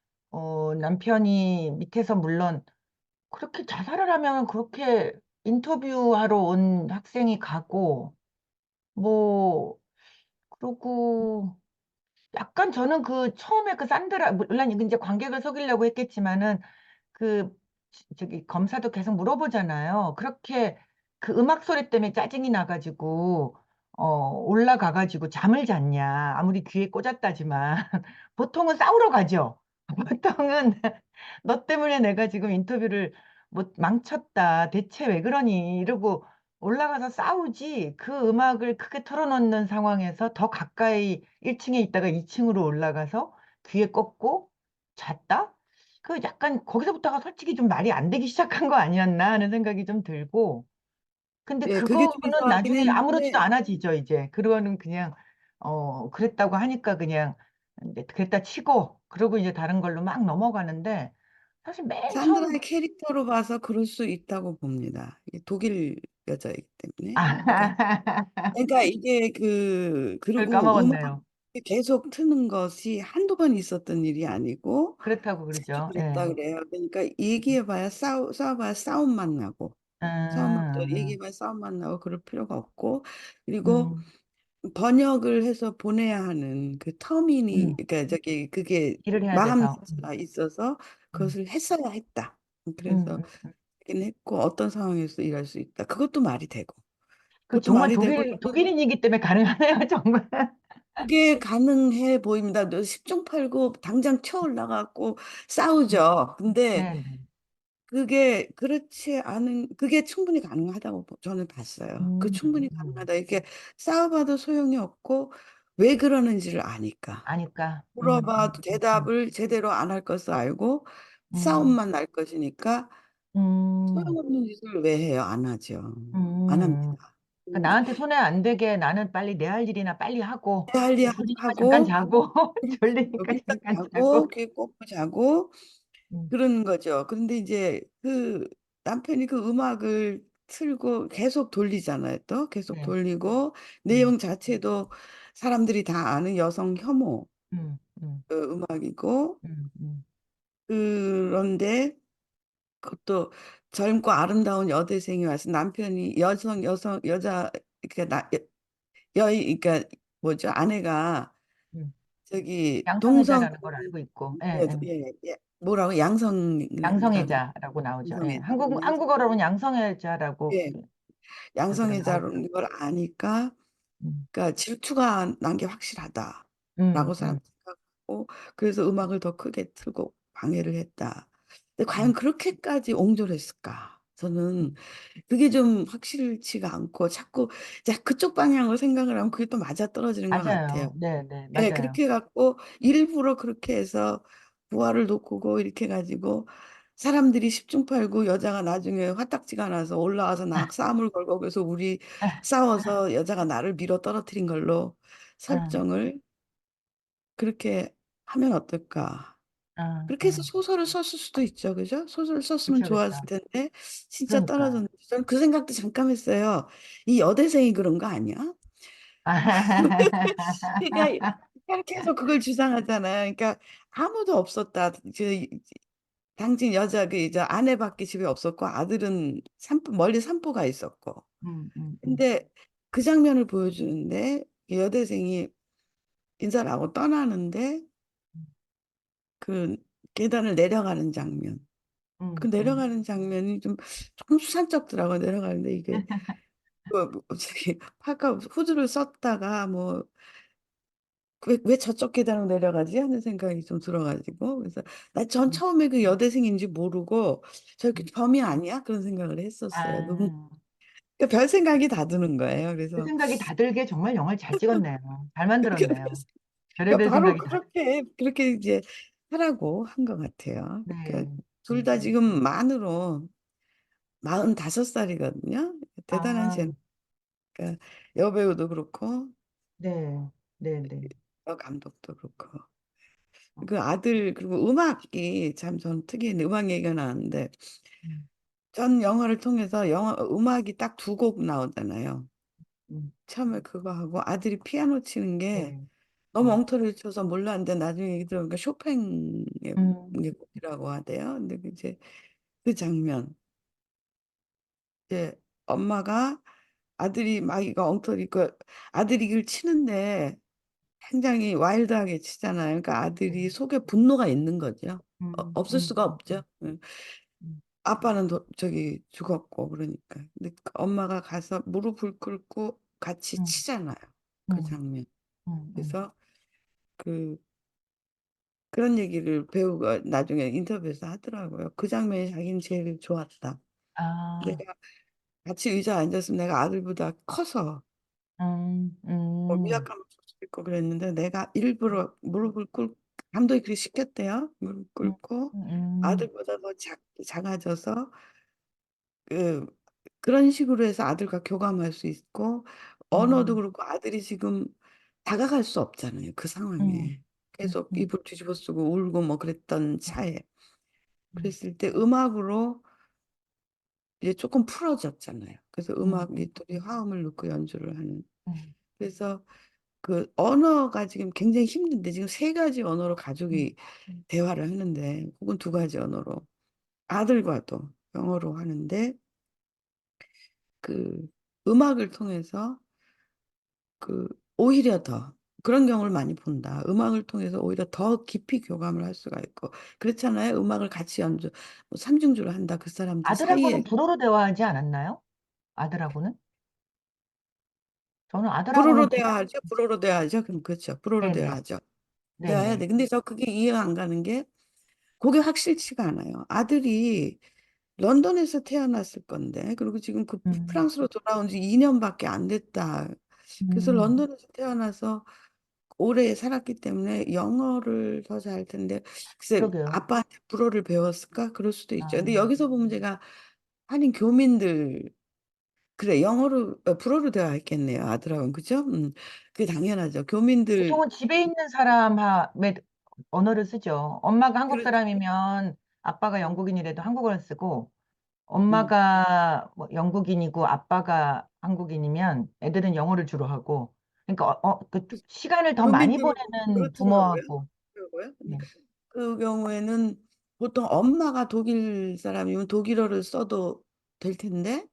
남편이 밑에서 물론 그렇게 자살을 하면 그렇게 인터뷰하러 온 학생이 가고 뭐 그러고 약간 저는 그 처음에 그 산드라 물론 이제 관객을 속이려고 했겠지만은 그 저기 검사도 계속 물어보잖아요. 그렇게 그 음악 소리 때문에 짜증이 나가지고 올라가가지고 잠을 잤냐. 아무리 귀에 꽂았다지만. 보통은 싸우러 가죠. 보통은 너 때문에 내가 지금 인터뷰를 뭐 망쳤다. 대체 왜 그러니? 이러고 올라가서 싸우지. 그 음악을 크게 틀어놓는 상황에서 더 가까이 1층에 있다가 2층으로 올라가서 귀에 꽂고 잤다? 그 약간 거기서부터가 솔직히 좀 말이 안 되기 시작한 거 아니었나 하는 생각이 좀 들고. 근데 예, 그게 좀 그거는 이상하긴 나중에 아무렇지도 했는데, 않아지죠, 이제. 그거는 그냥, 그랬다고 하니까 그냥, 이제 그랬다 치고, 그러고 이제 다른 걸로 막 넘어가는데, 사실 맨 처음, 산드라의 캐릭터로 봐서 그럴 수 있다고 봅니다. 이게 독일 여자이기 때문에. 그러니까, 아, 그러니까 이게 그걸 그리고 음악 까먹었네요. 계속 트는 것이 한두 번 있었던 일이 아니고, 그렇다고 자주 그러죠. 그랬다 예. 그래요. 그러니까 얘기해봐야 싸워봐야 싸움만 나고, 싸움만 또 음, 얘기해봐야 싸움만 나고 그럴 필요가 없고, 그리고 음, 번역을 해서 보내야 하는 그 터미니, 음. 그러니까 저기 그게 일을 해야 돼서. 마감자가 있어서 음, 그것을 했어야 했다. 음, 그래서 음. 하긴 했고 어떤 상황에서 일할 수 있다. 그것도 말이 되고, 그 그것도 정말 말이 되고 독일인이기 때문에 가능하네요, 정말. 그게 가능해 보입니다. 너 10중 8구 당장 쳐 올라가고 음, 싸우죠. 근데 네, 네. 그게 그렇지 않은 그게 충분히 가능하다고 저는 봤어요. 그 충분히 음. 가능하다. 이게 싸워봐도 소용이 없고 왜 그러는지를 아니까. 아니까. 물어봐도 대답을 제대로 안 할 것을 알고 음, 싸움만 날 것이니까 음, 소용없는 짓을 왜 해요? 안 하죠. 안 음. 합니다. 그러니까 나한테 손해 안 되게 나는 빨리 내 할 일이나 빨리 하고, 할 일 졸리니까 잠깐 하고 자고, 졸리니까 여기 딱 잠깐 자고 자고. 귀 꽂고 자고 음, 그러는 거죠. 그런데 이제 그 남편이 그 음악을 틀고 계속 돌리잖아요. 또 계속 네. 돌리고 음, 내용 자체도 사람들이 다 아는 여성 혐오 음, 음, 음악이고 음. 그런데 그것도 젊고 아름다운 여대생이 와서 남편이 여성 여자 그러니까 그러니까 뭐죠? 아내가 음. 저기 동성 양성애자라는 걸 알고 있고, 예, 예, 예. 예, 예. 뭐라고 양성이라고 양성애자라고 나오죠. 예. 양성애자 한국어로는 양성애자라고. 예, 그러더라고요. 양성애자라는 걸 아니까 음, 그러니까 질투가 난 게 확실하다라고 음. 사람 생각하고 그래서 음악을 더 크게 틀고 방해를 했다. 근데 과연 음. 그렇게까지 옹졸했을까? 저는 그게 좀 확실치가 않고 자꾸 이제 그쪽 방향으로 생각을 하면 그게 또 맞아떨어지는 것 같아요. 맞아요. 네, 네, 예, 맞아요. 그렇게 해갖고 일부러 그렇게 해서 부하를 놓고 이렇게 해가지고 사람들이 십중팔구 여자가 나중에 화딱지가 나서 올라와서 나랑 싸움을 걸고 그래서 우리 싸워서 여자가 나를 밀어 떨어뜨린 걸로 아, 설정을 그렇게 하면 어떨까? 아, 그렇게 해서 아. 소설을 썼을 수도 있죠, 그죠? 소설을 썼으면 그쵸, 좋았을 그쵸. 텐데 진짜 그러니까. 떨어졌는데 저는 그 생각도 잠깐 했어요. 이 여대생이 그런 거 아니야? 그러니까 계속 그걸 주장하잖아요. 그러니까 아무도 없었다. 당신 여자 그 이제 아내밖에 집에 없었고 아들은 멀리 산보가 있었고. 음, 음, 음, 근데 그 장면을 보여주는데 이 여대생이 인사를 하고 떠나는데 그 계단을 내려가는 장면. 그 음, 음. 내려가는 장면이 조금 수상쩍더라고 내려가는데 이게 저기 파카 후드를 썼다가 뭐 왜 저쪽 계단으로 내려가지 하는 생각이 좀 들어가지고 그래서 전 음, 처음에 그 여대생인지 모르고 저렇게 음. 범이 아니야? 그런 생각을 했었어요. 아, 그러니까 별 생각이 다 드는 거예요. 그 그래서 생각이 다 들게 정말 영화를 잘 찍었네요. 잘 만들었네요. 그러니까 별의별 바로 생각이 다. 그렇게 이제 하라고 한 것 같아요. 그러니까 네. 둘 다 지금 만으로 45살이거든요. 대단한 아, 제 그러니까 여배우도 그렇고 네. 네, 네. 감독도 그렇고 어, 그 아들 그리고 음악이 참 전 특이한 음악 얘기가 나왔는데 음, 전 영화를 통해서 음악이 딱 두 곡 나오잖아요. 음, 처음에 그거 하고 아들이 피아노 치는 게 네. 너무 음, 엉터리를 쳐서 몰랐는데 나중에 얘기 들어보니까 쇼팽의 음, 곡이라고 하대요. 근데 이제 그 장면 이제 엄마가 아들이 막 이거 엉터리 그 아들이 이걸 치는데 굉장히 와일드하게 치잖아요. 그러니까 네. 아들이 속에 분노가 있는 거죠. 음, 없을 음, 수가 없죠. 응. 음, 아빠는 저기 죽었고 그러니까. 근데 그 엄마가 가서 무릎을 꿇고 같이 음, 치잖아요. 그 음, 장면. 음. 그래서 그 그런 얘기를 배우가 나중에 인터뷰에서 하더라고요. 그 장면이 자기는 제일 좋았다. 아, 내가 같이 의자에 앉았으면 내가 아들보다 커서 음, 뭐 음, 위압감을 줄 수 있고 그랬는데 내가 일부러 무릎을 꿇고 감독이 그렇게 시켰대요. 무릎 음, 꿇고 음, 아들보다 더 작아져서 그 그런 식으로 해서 아들과 교감할 수 있고 언어도 음, 그렇고 아들이 지금 다가갈 수 없잖아요. 그 음, 상황에 음, 계속 음, 이불 뒤집어 쓰고 울고 뭐 그랬던 음, 차에 음, 그랬을 때 음악으로 이제 조금 풀어졌잖아요. 그래서 음, 음악 이 둘이 화음을 넣고 연주를 하는. 음, 그래서 그 언어가 지금 굉장히 힘든데 지금 세 가지 언어로 음, 가족이 음, 대화를 하는데 혹은 두 가지 언어로 아들과도 영어로 하는데 그 음악을 통해서 그 오히려 더 그런 경우를 많이 본다. 음악을 통해서 오히려 더 깊이 교감을 할 수가 있고 그렇잖아요. 음악을 같이 연주 뭐 삼중주를 한다. 그 사람들 아들하고는 사이에 불어로 대화하지 않았나요? 아들하고는? 저는 불어로 아들하고는 그냥, 대화하죠. 불어로 대화하죠. 그럼 그렇죠. 불어로 네네, 대화하죠. 대화해야 네네, 돼. 근데 저 그게 이해가 안 가는 게 그게 확실치가 않아요. 아들이 런던에서 태어났을 건데 그리고 지금 그 음, 프랑스로 돌아온 지 2년밖에 안 됐다. 그래서 음, 런던에서 태어나서 오래 살았기 때문에 영어를 더 잘 텐데 글쎄 그러게요. 아빠한테 불어를 배웠을까? 그럴 수도 있죠. 근데 아, 여기서 보면 제가 한인 교민들 그래 영어로 불어로 대화했겠네요. 아들하고는 그죠? 그게 당연하죠. 교민들 보통은 집에 있는 사람의 언어를 쓰죠. 엄마가 한국 그렇죠. 사람이면 아빠가 영국인이라도 한국어를 쓰고, 음. 엄마가 뭐 영국인이고 아빠가 한국인이면 애들은 영어를 주로 하고, 그러니까 그 시간을 더 많이 교민들은 보내는 그렇더라고요. 부모하고, 그러고요. 근데 네, 그 경우에는 보통 엄마가 독일 사람이면 독일어를 써도 될 텐데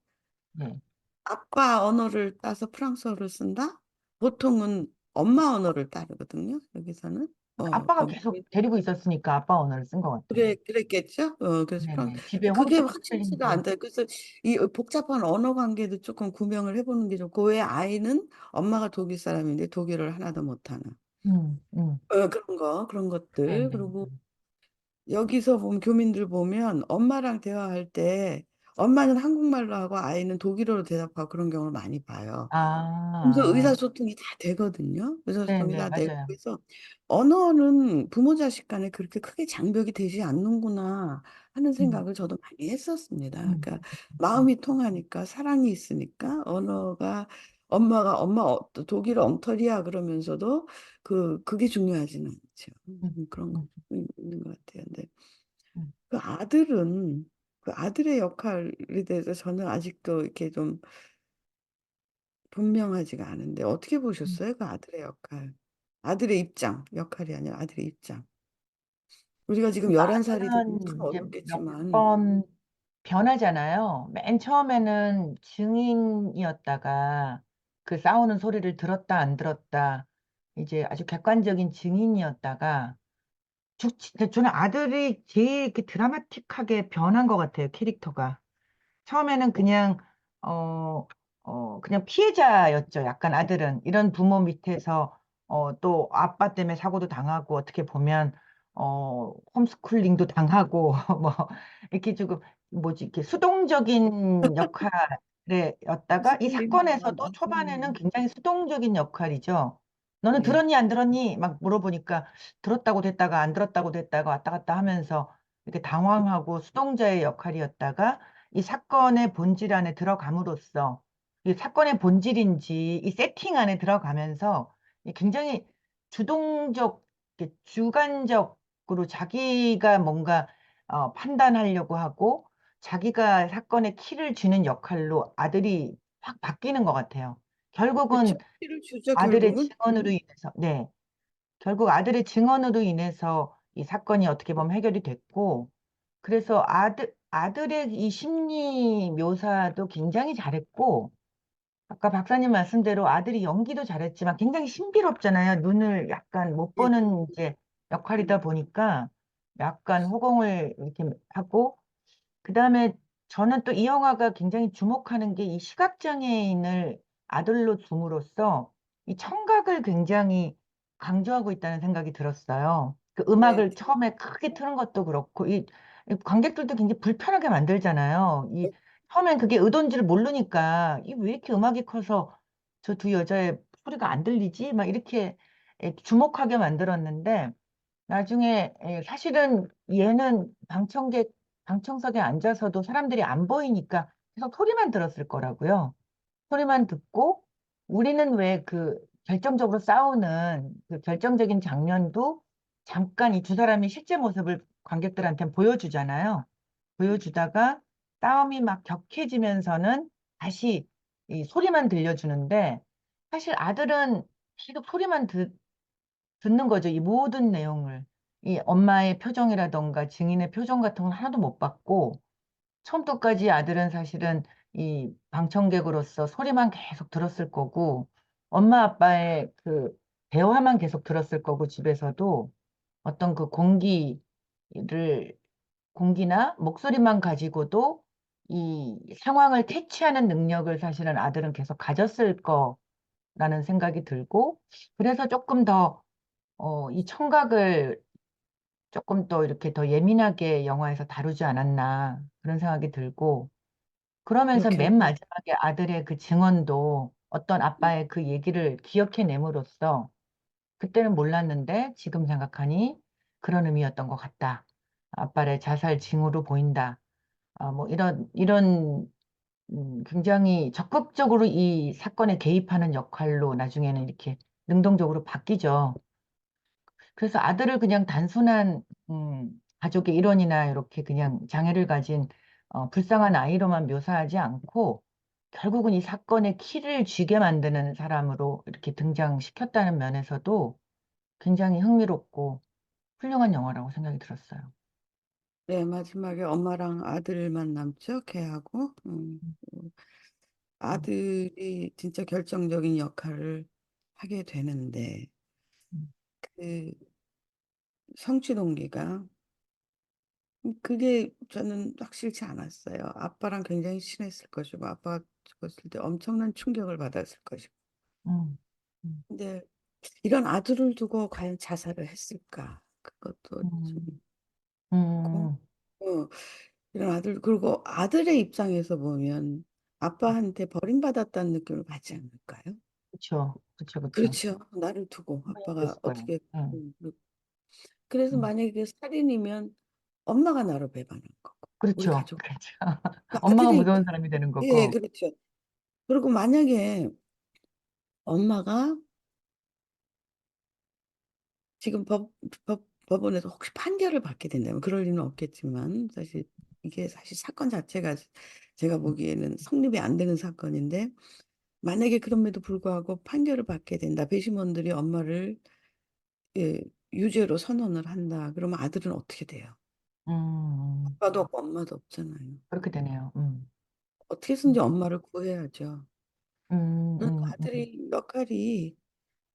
네. 아빠 언어를 따서 프랑스어를 쓴다? 보통은 엄마 언어를 따르거든요. 여기서는 아빠가 거기 계속 데리고 있었으니까 아빠 언어를 쓴 것 같아요. 그랬겠죠. 그래서 네네. 집에 근데 그게 확실치가 홈스쿨링도, 않다. 그래서 이 복잡한 언어 관계도 조금 구명을 해보는 게 좋고 왜 아이는 엄마가 독일 사람인데 독일어를 하나도 못하나? 그런 것들 네네. 그리고 여기서 보면 교민들 보면 엄마랑 대화할 때 엄마는 한국말로 하고 아이는 독일어로 대답하고 그런 경우를 많이 봐요. 그래서 아, 의사소통이 다 되거든요. 의사소통이 네네, 다 되고 맞아요. 그래서 언어는 부모 자식 간에 그렇게 크게 장벽이 되지 않는구나 하는 음, 생각을 저도 많이 했었습니다. 음, 그러니까 음, 마음이 통하니까 사랑이 있으니까 언어가 엄마가 엄마 독일어 엉터리야 그러면서도 그게 중요하지는 않죠. 음, 그런 거 음, 있는 것 같아요. 근데 음. 그 아들은 그 아들의 역할에 대해서 저는 아직도 이렇게 좀 분명하지가 않은데 어떻게 음. 보셨어요? 그 아들의 역할. 아들의 입장, 역할이 아니라 아들의 입장. 우리가 지금 그 11살이 되면 참 아들은 이제 몇 어렵겠지만 번 변하잖아요. 맨 처음에는 증인이었다가 그 싸우는 소리를 들었다 안 들었다 이제 아주 객관적인 증인이었다가 근데 저는 아들이 제일 이렇게 드라마틱하게 변한 것 같아요, 캐릭터가. 처음에는 그냥 어, 그냥 피해자였죠. 약간 아들은 이런 부모 밑에서 또 아빠 때문에 사고도 당하고 어떻게 보면 홈스쿨링도 당하고 뭐 이렇게 조금 뭐지 이렇게 수동적인 역할이었다가 이 스쿨링 사건에서도 초반에는 굉장히 수동적인 역할이죠. 너는 네. 들었니 안 들었니? 막 물어보니까 들었다고 됐다가 안 들었다고 됐다가 왔다 갔다 하면서 이렇게 당황하고 수동자의 역할이었다가 이 사건의 본질 안에 들어감으로써 이 사건의 본질인지 이 세팅 안에 들어가면서 이 굉장히 주동적, 이렇게 주관적으로 자기가 뭔가 판단하려고 하고 자기가 사건의 키를 쥐는 역할로 아들이 확 바뀌는 것 같아요. 그쵸? 결국은 피를 주죠, 아들의 결국은. 증언으로 인해서, 네. 결국 아들의 증언으로 인해서 이 사건이 어떻게 보면 해결이 됐고, 그래서 아들의 이 심리 묘사도 굉장히 잘했고, 아까 박사님 말씀대로 아들이 연기도 잘했지만 굉장히 신비롭잖아요. 눈을 약간 못 예. 보는 이제 역할이다 보니까 약간 호공을 이렇게 하고, 그 다음에 저는 또 이 영화가 굉장히 주목하는 게 이 시각장애인을 아들로 둠으로써 이 청각을 굉장히 강조하고 있다는 생각이 들었어요. 그 네. 음악을 처음에 크게 트는 것도 그렇고, 이 관객들도 굉장히 불편하게 만들잖아요. 처음엔 그게 의도인지를 모르니까, 이 왜 이렇게 음악이 커서 저 두 여자의 소리가 안 들리지? 막 이렇게 주목하게 만들었는데, 나중에 사실은 얘는 방청석에 앉아서도 사람들이 안 보이니까 계속 소리만 들었을 거라고요. 소리만 듣고 우리는 왜 그 결정적으로 싸우는 그 결정적인 장면도 잠깐 이 두 사람이 실제 모습을 관객들한테 보여주잖아요. 보여주다가 싸움이 막 격해지면서는 다시 이 소리만 들려주는데, 사실 아들은 계속 소리만 듣는 거죠. 이 모든 내용을. 이 엄마의 표정이라던가 증인의 표정 같은 건 하나도 못 봤고, 처음부터까지 아들은 사실은 이 방청객으로서 소리만 계속 들었을 거고, 엄마 아빠의 그 대화만 계속 들었을 거고, 집에서도 어떤 그 공기나 목소리만 가지고도 이 상황을 캐치하는 능력을 사실은 아들은 계속 가졌을 거라는 생각이 들고, 그래서 조금 더, 이 청각을 조금 더 이렇게 더 예민하게 영화에서 다루지 않았나, 그런 생각이 들고, 그러면서 그렇게, 맨 마지막에 아들의 그 증언도 어떤 아빠의 그 얘기를 기억해냄으로써 그때는 몰랐는데 지금 생각하니 그런 의미였던 것 같다. 아빠의 자살 징후로 보인다. 뭐 이런 굉장히 적극적으로 이 사건에 개입하는 역할로 나중에는 이렇게 능동적으로 바뀌죠. 그래서 아들을 그냥 단순한 가족의 일원이나 이렇게 그냥 장애를 가진 불쌍한 아이로만 묘사하지 않고 결국은 이 사건의 키를 쥐게 만드는 사람으로 이렇게 등장시켰다는 면에서도 굉장히 흥미롭고 훌륭한 영화라고 생각이 들었어요. 네, 마지막에 엄마랑 아들만 남죠, 걔하고. 음, 아들이 진짜 결정적인 역할을 하게 되는데, 음, 그 성취 동기가, 그게 저는 확실치 않았어요. 아빠랑 굉장히 친했을 것이고, 아빠가 죽었을 때 엄청난 충격을 받았을 것이고. 음, 음, 근데 이런 아들을 두고 과연 자살을 했을까? 그것도 좀 음, 있고, 음, 어, 이런 아들, 그리고 아들의 입장에서 보면 아빠한테 버림받았다는 느낌을 받지 않을까요? 그쵸, 그쵸, 그쵸. 그렇죠. 나를 두고 분명히 아빠가 그랬을 거예요. 어떻게, 네. 음, 그래서 음. 만약에 그 살인이면 엄마가 나를 배반한 거고, 우리 그렇죠, 가족, 그렇죠. 그 엄마가 아들의 무서운 입장, 사람이 되는 예, 거고. 그렇죠. 그리고 만약에 엄마가 지금 법원에서 혹시 판결을 받게 된다면 그럴 리는 없겠지만 사실 이게 사실 사건 자체가 제가 보기에는 성립이 안 되는 사건인데 만약에 그럼에도 불구하고 판결을 받게 된다. 배심원들이 엄마를 예, 유죄로 선언을 한다. 그러면 아들은 어떻게 돼요? 음, 아빠도 없고 엄마도 없잖아요. 그렇게 되네요. 음, 어떻게든지 엄마를 구해야죠. 음, 음, 음, 아들의 역할이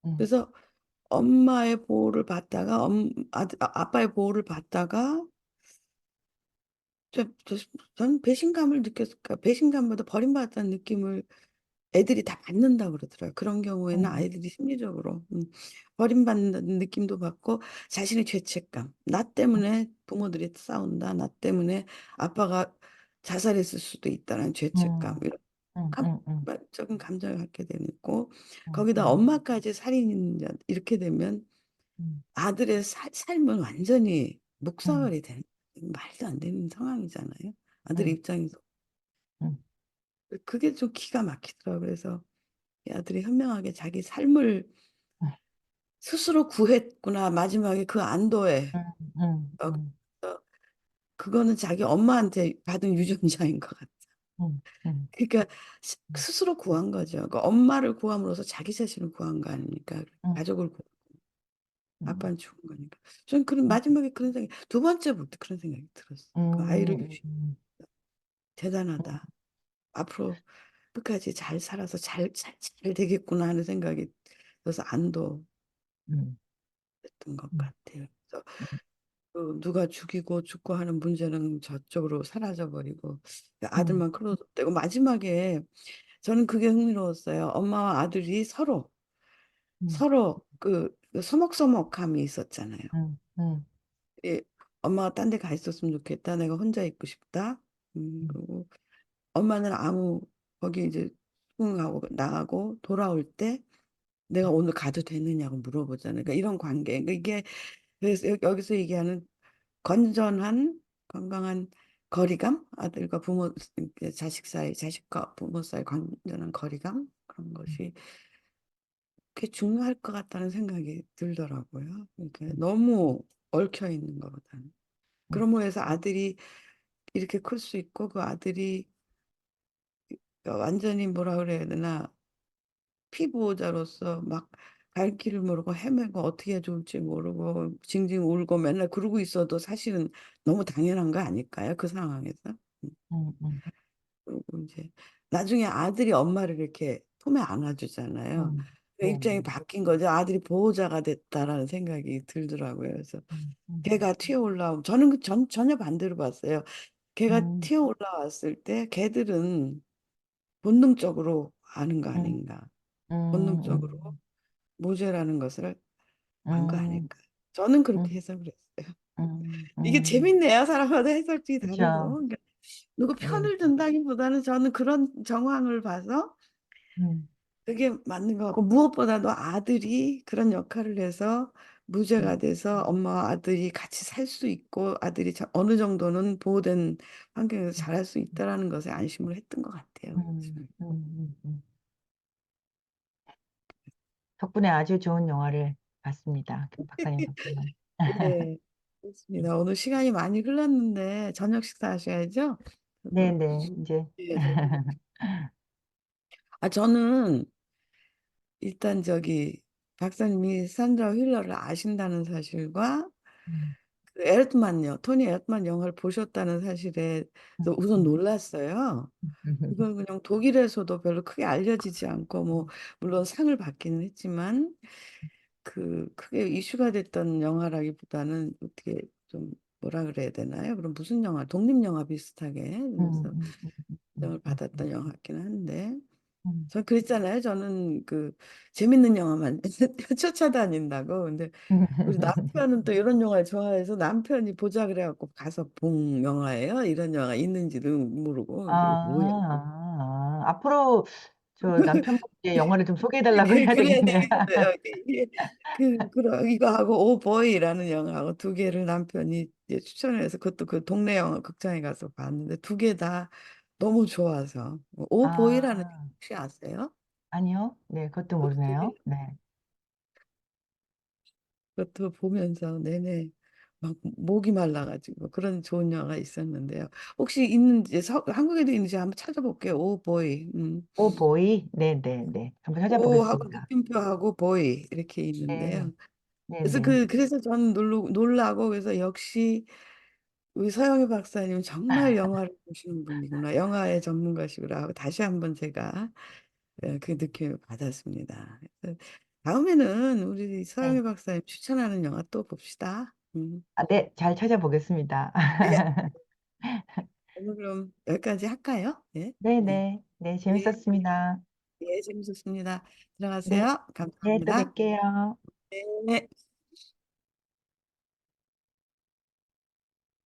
음, 그래서 엄마의 보호를 받다가 아빠의 보호를 받다가 저, 저, 전 배신감을 느꼈을까? 배신감보다 버림받았다는 느낌을 애들이 다 받는다 그러더라고요. 그런 경우에는 음, 아이들이 심리적으로 버림받는 느낌도 받고 자신의 죄책감. 나 때문에 부모들이 싸운다. 나 때문에 아빠가 자살했을 수도 있다는 죄책감. 음, 이런 음, 음, 음, 적인 감정을 갖게 되고 거기다 음, 엄마까지 살인자 이렇게 되면 음, 아들의 삶은 완전히 음, 묵사발이 되는 말도 안 되는 상황이잖아요. 아들 음, 입장에서. 음, 그게 좀 기가 막히더라고요. 그래서 이 아들이 현명하게 자기 삶을 스스로 구했구나. 마지막에 그 안도에. 어, 음, 어, 그거는 자기 엄마한테 받은 유전자인 것 같아. 그러니까 스스로 구한 거죠. 그러니까 엄마를 구함으로써 자기 자신을 구한 거 아닙니까? 음, 가족을 구한 음, 아빠는 죽은 거니까. 저는 그런 음, 마지막에 그런 생각, 두 번째부터 그런 생각이 들었어요. 그 아이를 위해 대단하다. 앞으로 끝까지 잘 살아서 잘 되겠구나 하는 생각이 들어서 안도했던 음, 것 음, 같아요. 그래서 누가 죽이고 죽고 하는 문제는 저쪽으로 사라져 버리고 음, 아들만 클로즈되고 마지막에 저는 그게 흥미로웠어요. 엄마와 아들이 서로 음, 서로 그 서먹서먹함이 있었잖아요. 음, 음, 예, 엄마가 딴 데 가 있었으면 좋겠다. 내가 혼자 있고 싶다. 음, 그리고 엄마는 거기 이제 수긍하고 나가고 돌아올 때 내가 오늘 가도 되느냐고 물어보잖아요. 그러니까 이런 관계. 그러니까 이게 그래서 여기서 얘기하는 건전한 건강한 거리감, 아들과 부모, 자식 사이, 자식과 부모 사이 건전한 거리감 그런 것이 꽤 중요할 것 같다는 생각이 들더라고요. 그러니까 음, 너무 얽혀 있는 것보다는. 음, 그런 면에서 아들이 이렇게 클 수 있고 그 아들이 완전히 뭐라 그래야 되나 피부호자로서 막 갈 길을 모르고 헤매고 어떻게 해야 좋을지 모르고 징징 울고 맨날 그러고 있어도 사실은 너무 당연한 거 아닐까요? 그 상황에서. 음. 음, 음, 그리고 이제 나중에 아들이 엄마를 이렇게 품에 안아주잖아요. 그 네, 입장이 네, 바뀐 거죠. 아들이 보호자가 됐다라는 생각이 들더라고요. 그래서 걔가 튀어 올라오면 저는 전혀 반대로 봤어요. 걔가 음, 튀어 올라왔을 때 걔들은 본능적으로 아는 거 음, 아닌가. 음, 본능적으로 음, 모자라는 것을 안 거 음, 아닐까. 저는 그렇게 음, 해석을 했어요. 음, 이게 음, 재밌네요. 사람마다 해석이 다르고. 그쵸. 그러니까 누구 네, 편을 든다기보다는 저는 그런 정황을 봐서 음, 그게 맞는 것 같고 무엇보다도 아들이 그런 역할을 해서 무죄가 음, 돼서 엄마와 아들이 같이 살 수 있고 아들이 어느 정도는 보호된 환경에서 자랄 수 있다라는 것에 안심을 했던 것 같아요. 덕분에 아주 좋은 영화를 봤습니다. 김 박사님 덕분에. 네, 그렇습니다. 오늘 시간이 많이 흘렀는데 저녁 식사 하셔야죠? 저도, 네네, 이제. 예, 저도. 저는 일단 박사님이 산드라 휠러를 아신다는 사실과 음, 그 에르트만요, 토니 에르트만 영화를 보셨다는 사실에 또 우선 음, 놀랐어요. 이건 그냥 독일에서도 별로 크게 알려지지 않고 뭐 물론 상을 받기는 했지만 크게 이슈가 됐던 영화라기보다는 어떻게 좀 뭐라 그래야 되나요? 그럼 무슨 영화? 독립영화 비슷하게 그래서 음, 음, 영을 받았던 영화 같기는 한데 음, 전 그랬잖아요. 저는 재밌는 영화만 쫓아다닌다고. 근데 우리 남편은 또 이런 영화를 좋아해서 남편이 보자 그래갖고 가서 본 영화예요. 이런 영화 있는지도 모르고 이게 뭐야? 앞으로 저 남편분께 영화를 좀 소개해달라고 해야 그래야 되겠네요. 되겠어요. 이거하고 오보이라는 영화하고 두 개를 남편이 이제 추천을 해서 그것도 그 동네 영화 극장에 가서 봤는데 두 개 다 너무 좋아서 오보이라는 영화 아, 혹시 아세요? 아니요. 네, 그것도 그것도 모르네요. 되게 네. 그것도 보면서 내내 막 목이 말라가지고 그런 좋은 영화가 있었는데요. 혹시 있는지 한국에도 있는지 한번 찾아볼게요. 오보이. 오 보이? 네네네. 한번 오하고 찾아보겠습니다. 느낌표하고 보이 이렇게 네, 있는데요. 그래서 네네. 그래서 저는 놀라고 그래서 역시 우리 서영희 박사님 정말 영화를 보시는 분이구나. 영화의 전문가시구나 하고 다시 한번 제가 그 느낌을 받았습니다. 그래서 다음에는 우리 네. 서영희 박사님 추천하는 영화 또 봅시다. 네, 잘 찾아보겠습니다. 예, 오늘 그럼 여기까지 할까요? 예, 네, 네네. 네, 예, 재밌었습니다. 예, 재밌었습니다. 네, 들어가세요. 네, 또 감사합니다. 뵐게요. 네.